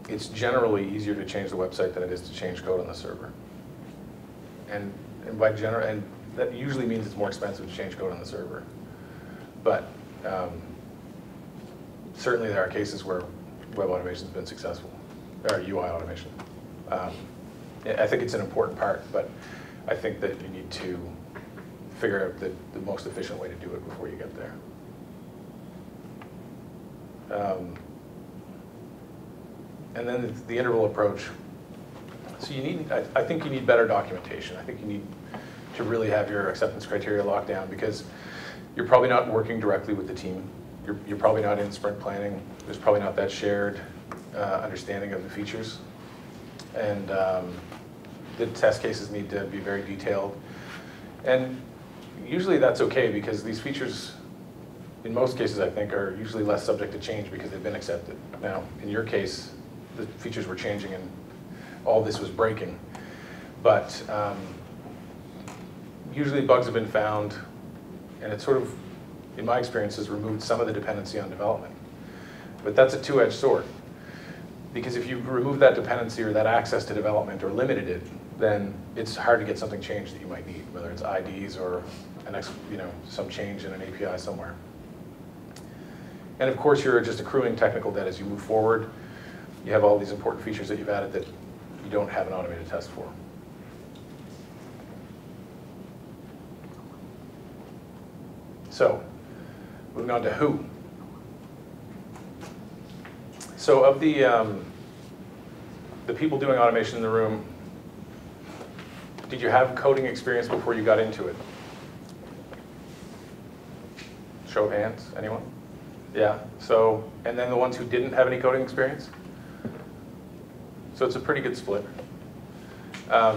it's generally easier to change the website than it is to change code on the server. And that usually means it's more expensive to change code on the server. But certainly there are cases where web automation has been successful, or UI automation. I think it's an important part, but I think that you need to figure out the most efficient way to do it before you get there. And then the interval approach. So you need, I think you need better documentation. I think you need to really have your acceptance criteria locked down, because you're probably not working directly with the team. You're probably not in sprint planning. There's probably not that shared understanding of the features. And the test cases need to be very detailed. And usually that's okay, because these features, in most cases, I think, are usually less subject to change because they've been accepted. Now, in your case, the features were changing and all this was breaking. But usually bugs have been found, and it sort of, in my experience, has removed some of the dependency on development. But that's a two-edged sword. Because if you remove that dependency or that access to development or limited it, then it's hard to get something changed that you might need, whether it's IDs or some change in an API somewhere. And of course, you're just accruing technical debt as you move forward. You have all these important features that you've added that you don't have an automated test for. So, moving on to who. So of the people doing automation in the room, did you have coding experience before you got into it? Show of hands, anyone? Yeah, so, and then the ones who didn't have any coding experience? So it's a pretty good split. I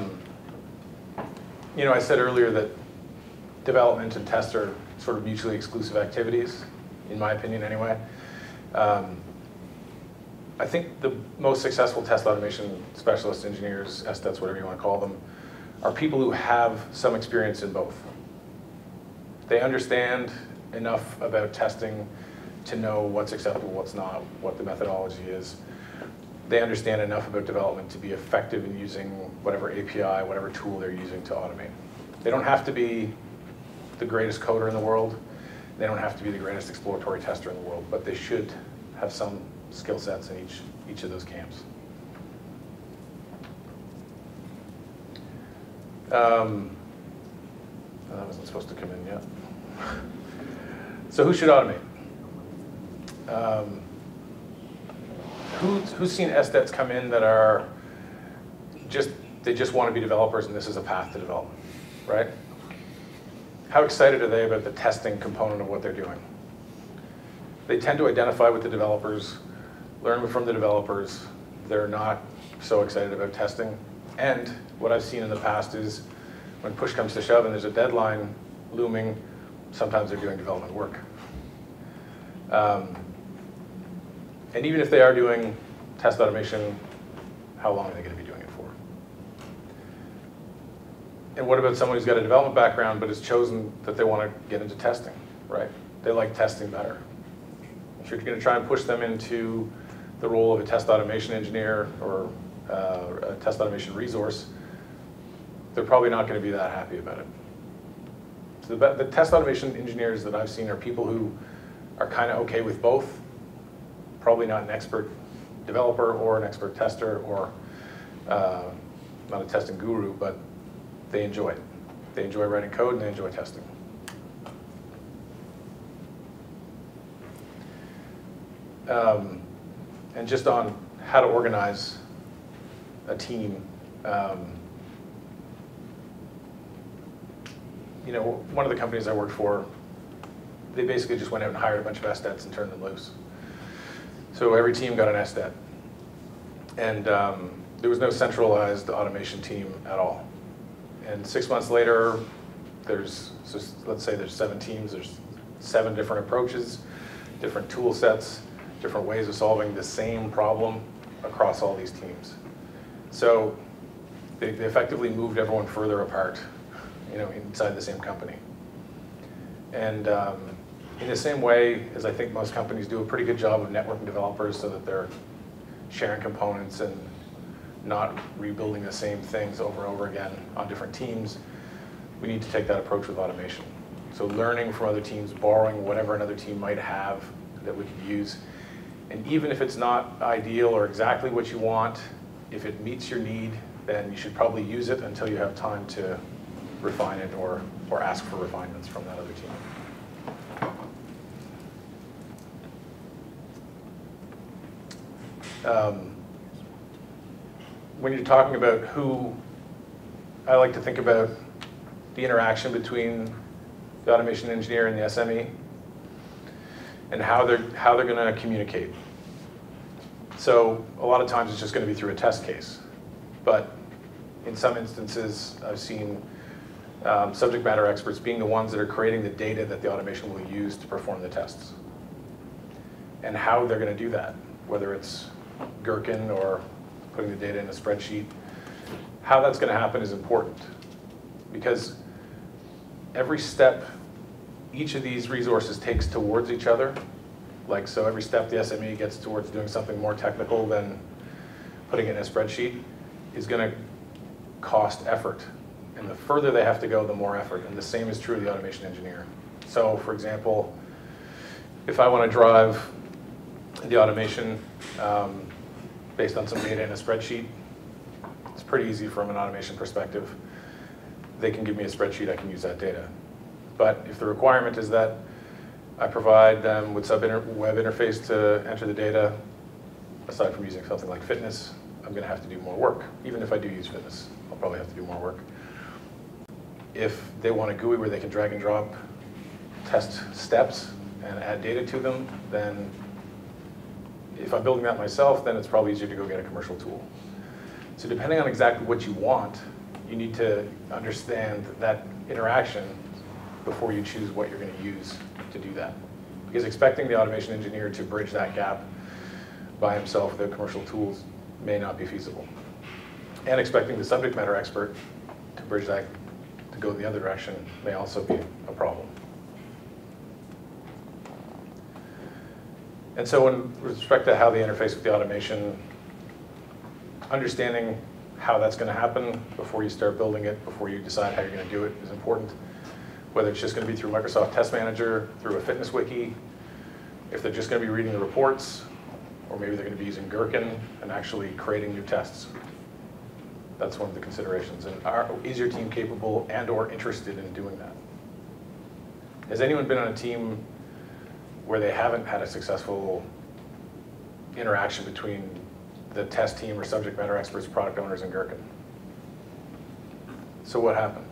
said earlier that development and test are sort of mutually exclusive activities, in my opinion anyway. I think the most successful test automation specialists, engineers, SDETs, whatever you want to call them, are people who have some experience in both. They understand enough about testing to know what's acceptable, what's not, what the methodology is. They understand enough about development to be effective in using whatever API, whatever tool they're using to automate. They don't have to be the greatest coder in the world. They don't have to be the greatest exploratory tester in the world, but they should have some skill sets in each of those camps. That wasn't supposed to come in yet. So who should automate? Who's seen SDETs come in that are they just want to be developers and this is a path to development, right? How excited are they about the testing component of what they're doing? They tend to identify with the developers, learn from the developers. They're not so excited about testing. And what I've seen in the past is when push comes to shove and there's a deadline looming, sometimes they're doing development work. And even if they are doing test automation, how long are they going to be doing it for? And what about someone who's got a development background but has chosen that they want to get into testing, right? They like testing better. If you're going to try and push them into the role of a test automation engineer or a test automation resource, they're probably not going to be that happy about it. So the test automation engineers that I've seen are people who are kind of okay with both, probably not an expert developer or an expert tester or not a testing guru, but they enjoy it. They enjoy writing code and they enjoy testing. And just on how to organize a team, one of the companies I worked for, they basically just went out and hired a bunch of SDETs and turned them loose. So every team got an SDET. And there was no centralized automation team at all. And 6 months later, let's say there's 7 teams, there's 7 different approaches, different tool sets, different ways of solving the same problem across all these teams. So they effectively moved everyone further apart, inside the same company. And in the same way as I think most companies do a pretty good job of networking developers so that they're sharing components and not rebuilding the same things over and over again on different teams, we need to take that approach with automation. So learning from other teams, borrowing whatever another team might have that we could use. And even if it's not ideal or exactly what you want, if it meets your need, then you should probably use it until you have time to refine it or ask for refinements from that other team. When you're talking about who, I like to think about the interaction between the automation engineer and the SME and how they're going to communicate. So a lot of times it's just going to be through a test case. But in some instances, I've seen subject matter experts being the ones that are creating the data that the automation will use to perform the tests. And how they're going to do that, whether it's Gherkin or putting the data in a spreadsheet, how that's going to happen is important. Because every step each of these resources takes towards each other, like so every step the SME gets towards doing something more technical than putting it in a spreadsheet is going to cost effort. And the further they have to go, the more effort. And the same is true of the automation engineer. So for example, if I want to drive the automation based on some data in a spreadsheet, it's pretty easy from an automation perspective. They can give me a spreadsheet, I can use that data. But if the requirement is that I provide them with web interface to enter the data, aside from using something like fitness, I'm going to have to do more work. Even if I do use fitness, I'll probably have to do more work. If they want a GUI where they can drag and drop test steps and add data to them, then if I'm building that myself, then it's probably easier to go get a commercial tool. So depending on exactly what you want, you need to understand that interaction before you choose what you're going to use to do that. Because expecting the automation engineer to bridge that gap by himself with commercial tools may not be feasible. And expecting the subject matter expert to bridge that, to go the other direction, may also be a problem. And so with respect to how they interface with the automation, understanding how that's going to happen before you start building it, before you decide how you're going to do it is important. Whether it's just going to be through Microsoft Test Manager, through a fitness wiki, if they're just going to be reading the reports, or maybe they're going to be using Gherkin and actually creating new tests. That's one of the considerations. And is your team capable and or interested in doing that? Has anyone been on a team where they haven't had a successful interaction between the test team or subject matter experts, product owners, and Gherkin? So what happened?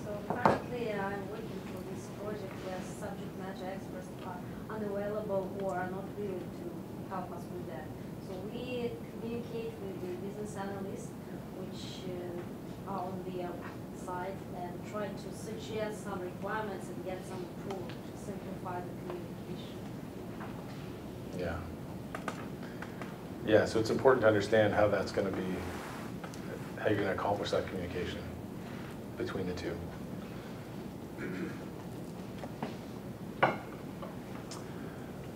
So currently I'm working for this project where subject matter experts are unavailable or are not willing to help us with that. So we communicate with the business analysts, which are on the side, and try to suggest some requirements and get some approval to simplify the communication. Yeah. Yeah, so it's important to understand how that's going to be, how you're going to accomplish that communication between the two.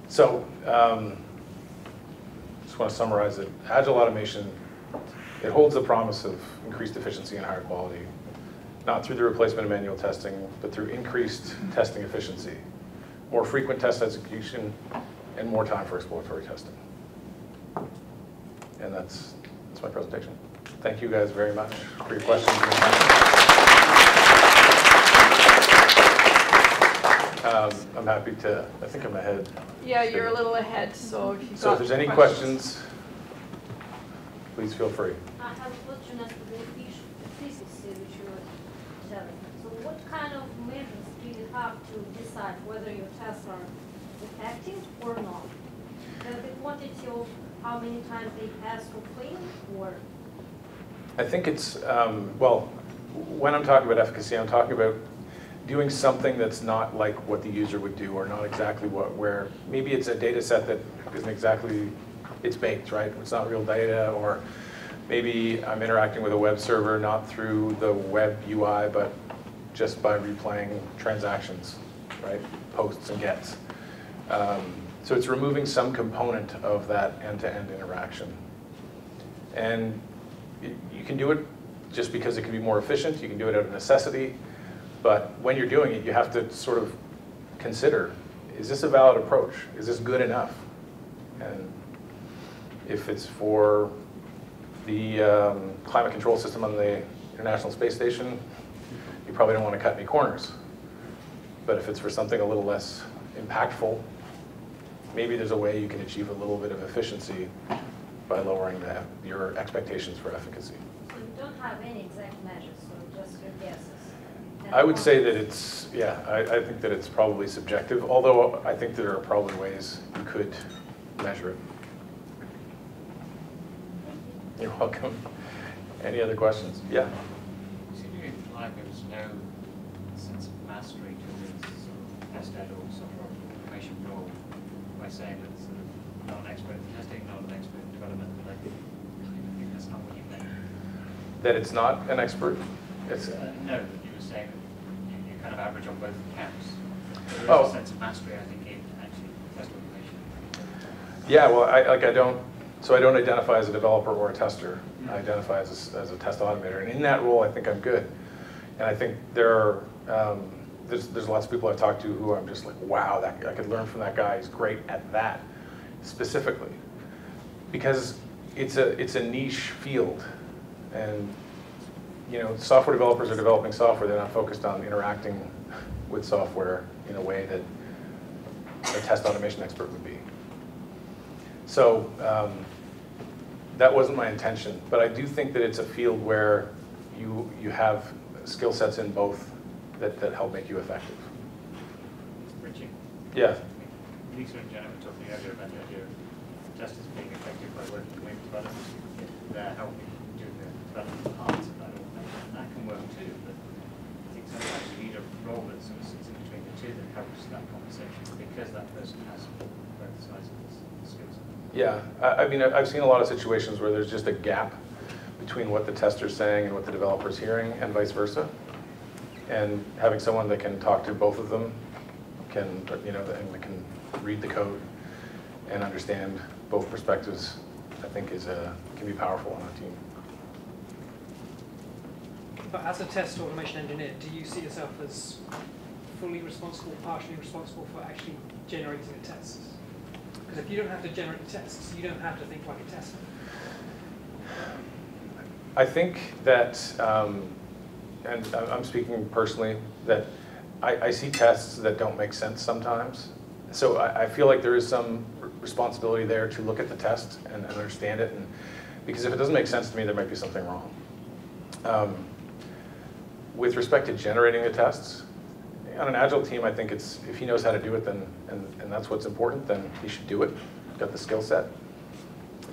So, just want to summarize it. Agile automation, it holds the promise of increased efficiency and higher quality, not through the replacement of manual testing, but through increased testing efficiency, more frequent test execution, and more time for exploratory testing. And that's my presentation. Thank you guys very much for your questions. I'm happy to, I think I'm ahead. Yeah, you're a little ahead, so if you've So if there's any questions, please feel free. I have a question as to the efficiency which you were telling. So what kind of measures do you have to decide whether your tests are effective or not? The quantity of how many times they pass or fail, or? I think it's, well, when I'm talking about efficacy, I'm talking about doing something that's not like what the user would do, or not exactly where maybe it's a data set that isn't exactly, it's baked, right? It's not real data, or maybe I'm interacting with a web server not through the web UI, but just by replaying transactions right? Posts and gets. So it's removing some component of that end-to-end interaction. And you can do it just because it can be more efficient. You can do it out of necessity. But when you're doing it, you have to sort of consider, is this a valid approach? Is this good enough? And if it's for the climate control system on the International Space Station, you probably don't want to cut any corners. But if it's for something a little less impactful, maybe there's a way you can achieve a little bit of efficiency by lowering your expectations for efficacy. So you don't have any exact measures, so just your guesses. I would say that it's, yeah, I think that it's probably subjective, although I think there are probably ways you could measure it. You're welcome. Any other questions? Yeah? You seem to imply there's no sense of mastery to this sort of test or software automation role by saying that sort of not an expert in testing, not an expert in development, but I think that's not what you meant. That it's not an expert? It's, no, you were saying that you kind of average on both counts. There is Oh. a sense of mastery, I think, in actually test automation. yeah, well, I don't identify as a developer or a tester. I identify as a test automator. And in that role, I think I'm good. And I think there's lots of people I've talked to who I'm just like, wow, I could learn from that guy. He's great at that specifically. Because it's a niche field. And you know, software developers are developing software. They're not focused on interacting with software in a way that a test automation expert would be. So that wasn't my intention, but I do think that it's a field where you have skill sets in both that help make you effective. Richie? Yeah. Lisa and Jennifer talking earlier about the idea of testers being effective by working with developers. They're helping do the development parts of that automation, and that can work too, but I think sometimes you need a role that sort of sits in between the two that helps that conversation, because that person has both sides of the skill set. Yeah, I mean, I've seen a lot of situations where there's just a gap between what the tester's saying and what the developer's hearing, and vice versa. And having someone that can talk to both of them can can read the code and understand both perspectives, I think can be powerful on a team. But as a test automation engineer, do you see yourself as fully responsible, partially responsible for actually generating the tests? Because if you don't have to generate the tests, you don't have to think like a tester. I think that, and I'm speaking personally, that I see tests that don't make sense sometimes. So I feel like there is some responsibility there to look at the test and understand it, because if it doesn't make sense to me, there might be something wrong. With respect to generating the tests, on an Agile team, I think it's, if he knows how to do it, then and that's what's important, then he should do it. Got the skill set.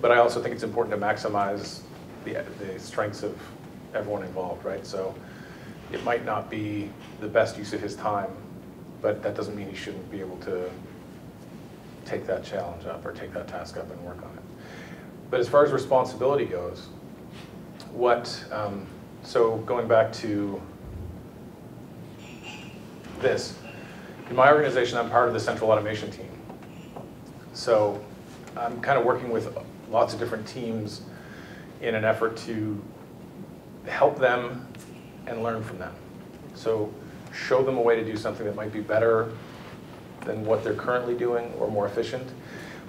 But I also think it's important to maximize the strengths of everyone involved, right? So it might not be the best use of his time, but that doesn't mean he shouldn't be able to take that challenge up or take that task up and work on it. But as far as responsibility goes, so going back to this, in my organization, I'm part of the central automation team. So I'm kind of working with lots of different teams in an effort to help them and learn from them. So show them a way to do something that might be better than what they're currently doing or more efficient,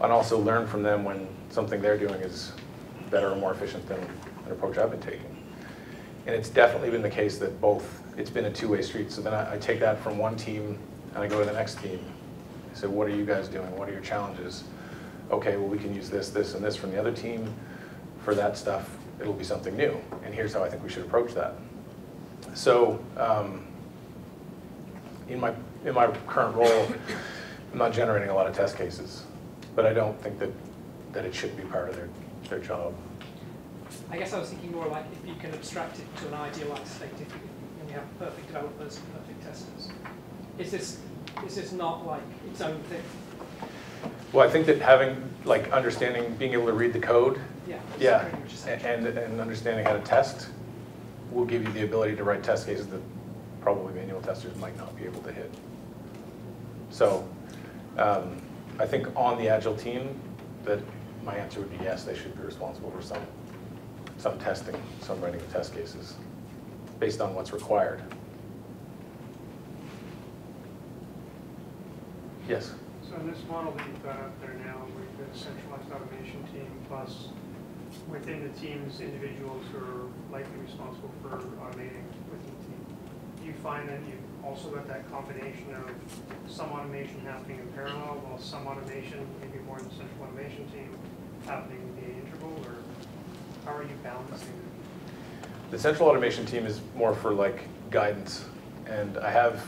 and also learn from them when something they're doing is better or more efficient than an approach I've been taking. And it's definitely been the case that it's been a two-way street. So then I take that from one team and I go to the next team. I say, what are you guys doing? What are your challenges? Okay, well, we can use this, this, and this from the other team. For that stuff, it'll be something new. And here's how I think we should approach that. So in my current role, I'm not generating a lot of test cases, but I don't think that it should be part of their job. I guess I was thinking more like if you can abstract it to an idealized state, if you have perfect developers and perfect testers. Is this not like its own thing? Well, I think that having, like, understanding, being able to read the code, yeah, and understanding how to test will give you the ability to write test cases that probably manual testers might not be able to hit. So I think on the Agile team, that my answer would be yes, they should be responsible for some testing, some writing of test cases, based on what's required. Yes? So in this model that you've got up there now, we've got a centralized automation team plus within the teams, individuals who are likely responsible for automating within the team. Do you find that you've also got that combination of some automation happening in parallel while some automation, maybe more in the central automation team, happening in the interval, or how are you balancing it? The central automation team is more for like guidance, and I have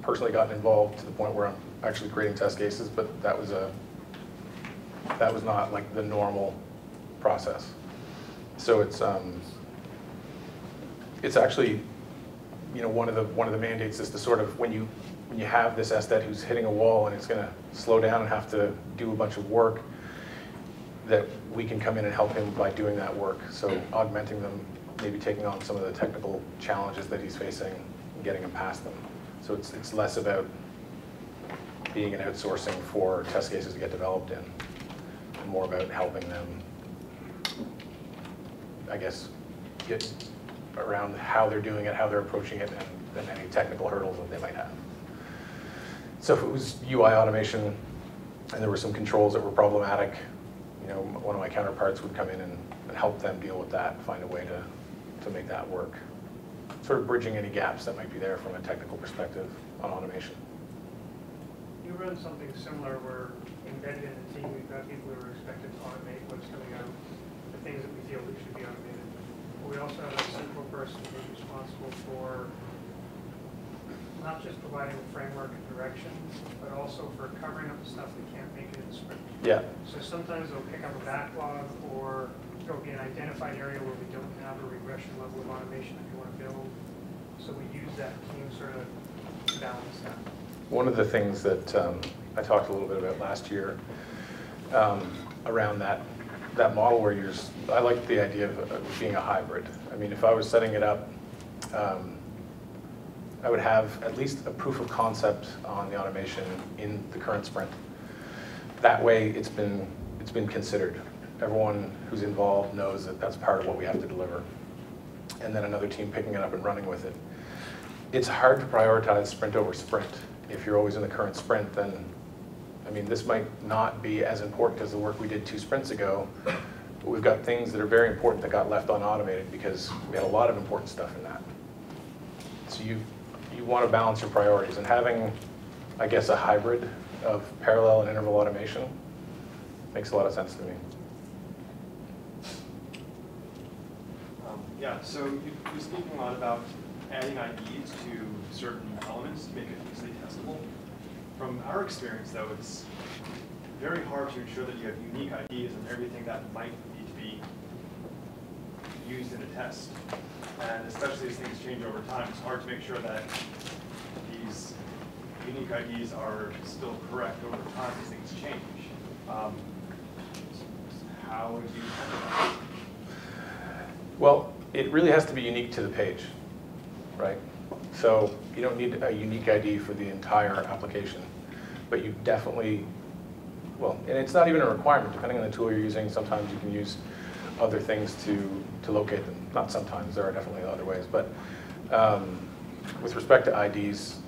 personally gotten involved to the point where I'm actually creating test cases, but that was not like the normal process. So it's actually, you know, one of the mandates is to sort of when you have this SDET who's hitting a wall and it's going to slow down and have to do a bunch of work, that we can come in and help him by doing that work. So augmenting them, maybe taking on some of the technical challenges that he's facing and getting him past them. So it's less about being an outsourcing for test cases to get developed in, and more about helping them, I guess, get around how they're doing it, how they're approaching it, and any technical hurdles that they might have. So if it was UI automation and there were some controls that were problematic, you know, one of my counterparts would come in and help them deal with that, find a way to make that work. Sort of bridging any gaps that might be there from a technical perspective on automation. You run something similar where embedded in the team, we've got people who are expected to automate what's coming out, the things that we feel we should be automated. But we also have a central person who's responsible for not just providing a framework and directions, but also for covering up the stuff that can't make it in the sprint. Yeah. So sometimes they'll pick up a backlog, or there'll be an identified area where we don't have a regression level of automation that we want to build. So we use that team sort of to balance that. One of the things that I talked a little bit about last year around that model where I like the idea of being a hybrid. I mean, if I was setting it up, I would have at least a proof of concept on the automation in the current sprint. That way, it's been considered. Everyone who's involved knows that that's part of what we have to deliver. And then another team picking it up and running with it. It's hard to prioritize sprint over sprint. If you're always in the current sprint, then, I mean, this might not be as important as the work we did 2 sprints ago, but we've got things that are very important that got left unautomated because we had a lot of important stuff in that. So you want to balance your priorities, and having, I guess, a hybrid of parallel and interval automation makes a lot of sense to me. Yeah, so you're speaking a lot about adding IDs to certain elements to make it easily testable. From our experience, though, it's very hard to ensure that you have unique IDs and everything that might need to be used in a test. And especially as things change over time, it's hard to make sure that these unique IDs are still correct over time as things change. How would you handle that? Well, it really has to be unique to the page, right? So you don't need a unique ID for the entire application, but you definitely, well, and it's not even a requirement, depending on the tool you're using. Sometimes you can use other things to locate them. Not sometimes, there are definitely other ways, but with respect to IDs,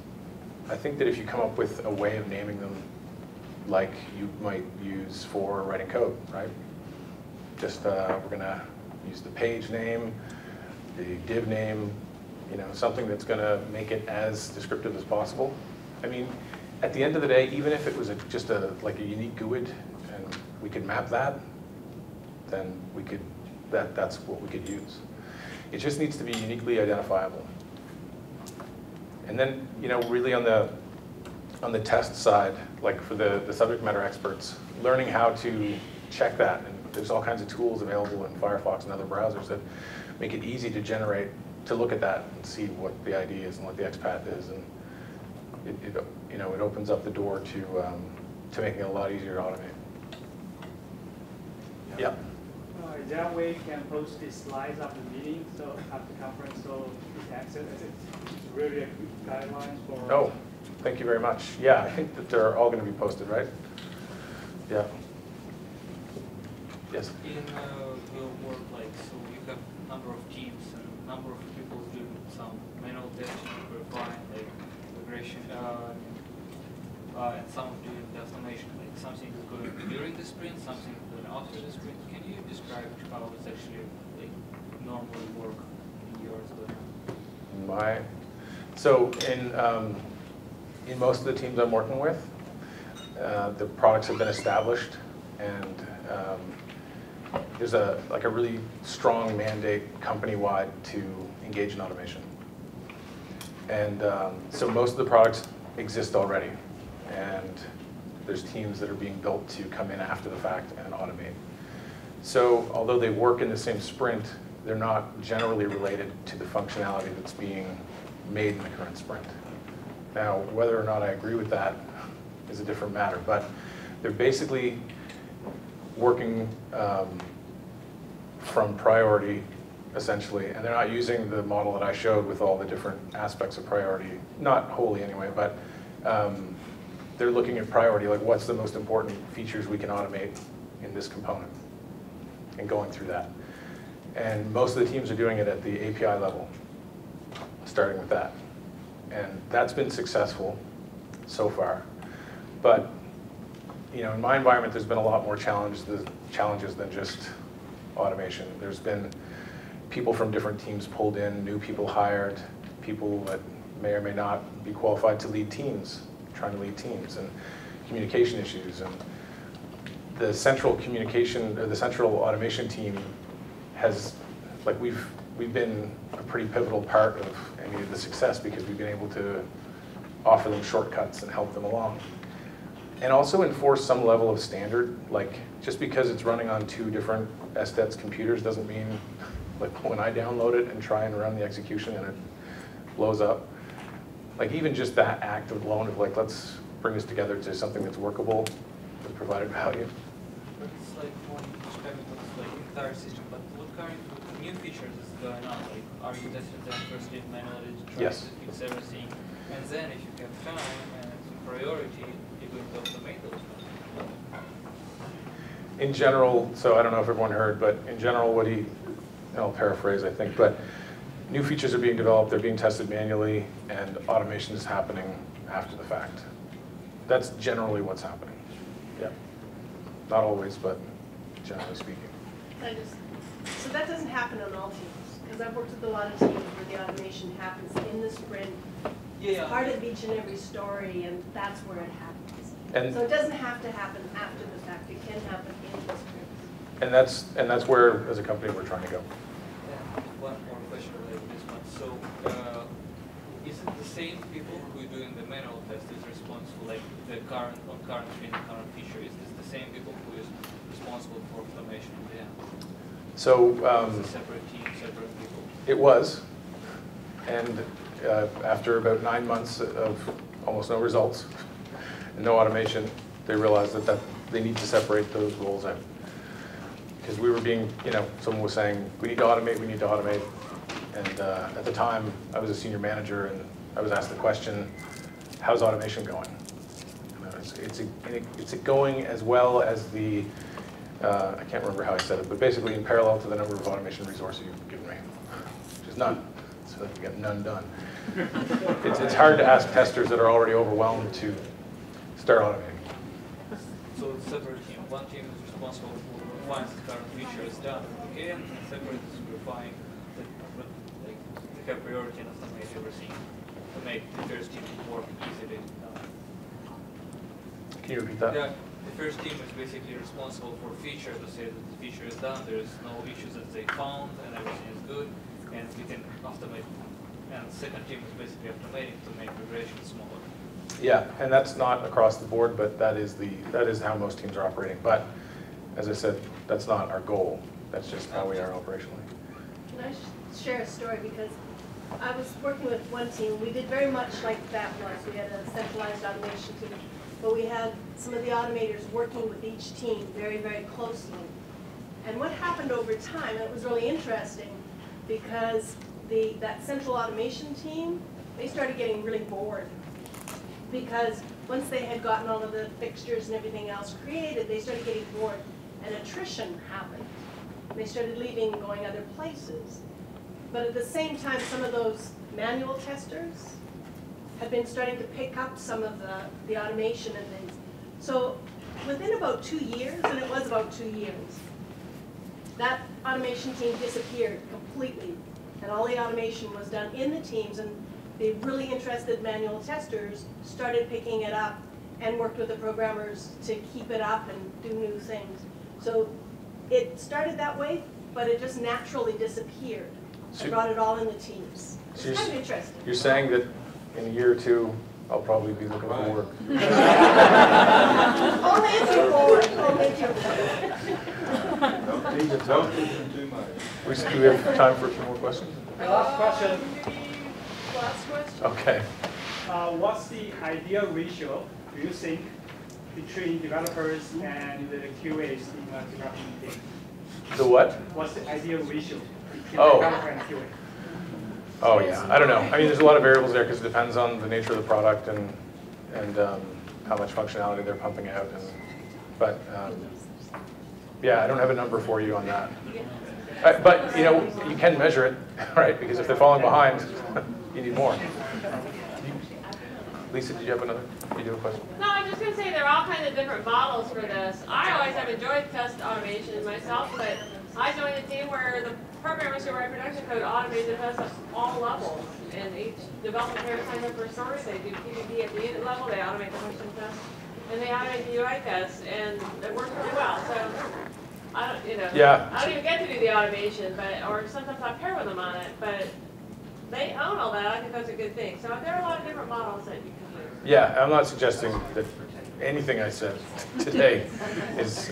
I think that if you come up with a way of naming them like you might use for writing code, right? Just, we're gonna use the page name, the div name, you know, something that's gonna make it as descriptive as possible. I mean, at the end of the day, even if it was just like a unique GUID and we could map that, then we could, that's what we could use. It just needs to be uniquely identifiable. And then, you know, really on the test side, like for the subject matter experts, learning how to check that. And there's all kinds of tools available in Firefox and other browsers that make it easy to generate, to look at that and see what the ID is and what the XPath is. And you know, it opens up the door to making it a lot easier to automate. Yeah. Is there a way you can post these slides after the meeting, so after the conference, so it's access? It's really a guidelines for. Oh, Thank you very much. Yeah, I think that they're all going to be posted, right? Yeah. Yes. In your work, like, so you have number of teams and number of people doing some manual testing, verifying, like regression, and some doing the automation, like something is going during the sprint, something is going after the sprint. Can you describe how it's actually like normally work in yours? So in most of the teams I'm working with, the products have been established, and there's a really strong mandate company-wide to engage in automation. And so most of the products exist already, and there's teams that are being built to come in after the fact and automate. So although they work in the same sprint, they're not generally related to the functionality that's being made in the current sprint. Now, whether or not I agree with that is a different matter, but they're basically working from priority, essentially, and they're not using the model that I showed with all the different aspects of priority, not wholly anyway, but they're looking at priority, like what's the most important features we can automate in this component, and going through that. And most of the teams are doing it at the API level, starting with that. And that's been successful so far. But in my environment, there's been a lot more challenges than just automation. There's been people from different teams pulled in, new people hired, people that may or may not be qualified to lead teams, trying to lead teams, and communication issues. And the central communication, or the central automation team has, like, we've been a pretty pivotal part of any of the success because we've been able to offer them shortcuts and help them along. And also enforce some level of standard, like just because it's running on 2 different SDETS computers doesn't mean, like when I download it and try and run the execution and it blows up, like even just that act alone of like, let's bring this together to something that's workable, that provided value. But it's like when you describe it, it's like entire system, but what kind of new features is going on? Like, are you testing them first in manually to try Yes. to fix everything? And then if you have time and some priority, you're going to automate those. In general, so I don't know if everyone heard, but in general, I'll paraphrase, I think, but new features are being developed, they're being tested manually, and automation is happening after the fact. That's generally what's happening. Yeah. Not always, but generally speaking. So that doesn't happen on all teams, because I've worked with a lot of teams where the automation happens in the sprint. It's part of each and every story, and that's where it happens. And so it doesn't have to happen after the fact. It can happen in the sprint. And that's where, as a company, we're trying to go. Yeah, one more question related to this one. So, is it the same people who are doing the manual test is responsible, like the current feature? Is this the same people who is responsible for automation in the end? So it's a separate team, separate people. It was, and after about 9 months of almost no results and no automation, they realized that they need to separate those roles out. Because we were being, someone was saying, we need to automate, we need to automate. And at the time, I was a senior manager, and I was asked the question, how's automation going? It's going as well as the, I can't remember how I said it, but basically in parallel to the number of automation resources you've given me, which is none, so that we get none done. It's hard to ask testers that are already overwhelmed to start automating. So it's separate team. One team is responsible for once the current feature is done, okay, and separate is verifying like they have priority and automate everything to make the first team work easily. Can you repeat that? Yeah, the first team is basically responsible for feature to say that the feature is done, there's no issues that they found, and everything is good, and we can automate. And the second team is basically automating to make regression smaller. Yeah, and that's not across the board, but that is how most teams are operating. But as I said, that's not our goal. That's just how we are operationally. Can I share a story? Because I was working with one team. We did very much like that was. We had a centralized automation team, but we had some of the automators working with each team very, very closely. And what happened over time, it was really interesting, because that central automation team, they started getting really bored. because once they had gotten all of the fixtures and everything else created, they started getting bored, and attrition happened. They started leaving and going other places. But at the same time, some of those manual testers had been starting to pick up some of the automation and things. So within about 2 years, and it was about 2 years, that automation team disappeared completely. And all the automation was done in the teams, and the really interested manual testers started picking it up and worked with the programmers to keep it up and do new things. So it started that way, but it just naturally disappeared. I brought it all in the teams. It's So kind of interesting. You're saying that in a year or two, I'll probably be looking for work. Only if you're bored. Only if you're bored. Don't teach them too much. Do we have time for a few more questions? Last question. Last question. Okay. What's the ideal ratio, do you think, between developers and the QAs in a development team? The what? What's the ideal ratio between Oh. developer and QA? Oh, yeah. I don't know. I mean, there's a lot of variables there because it depends on the nature of the product and how much functionality they're pumping out. But yeah, I don't have a number for you on that. But you know, you can measure it, right? Because if they're falling behind, you need more. Lisa, did you have a question? No, I was just going to say there are all kinds of different models for this. I always have enjoyed test automation myself, but I joined a team where the programmers who write production code automate the tests at all levels. And each development pair signs up for stories. They do PvP at the unit level, they automate the function test, and they automate the UI test, and it works really well. So I don't, you know, Yeah. I don't even get to do the automation, or sometimes I pair with them on it, but they own all that. I think that's a good thing. So there are a lot of different models that you can use. Yeah, I'm not suggesting that anything I said today is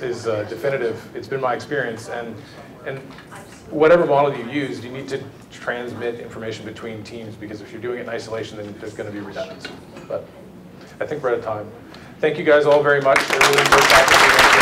definitive. It's been my experience, and whatever model you use, you need to transmit information between teams, because if you're doing it in isolation, then there's going to be redundancy. But I think we're out of time. Thank you guys all very much. I really enjoyed talking to you.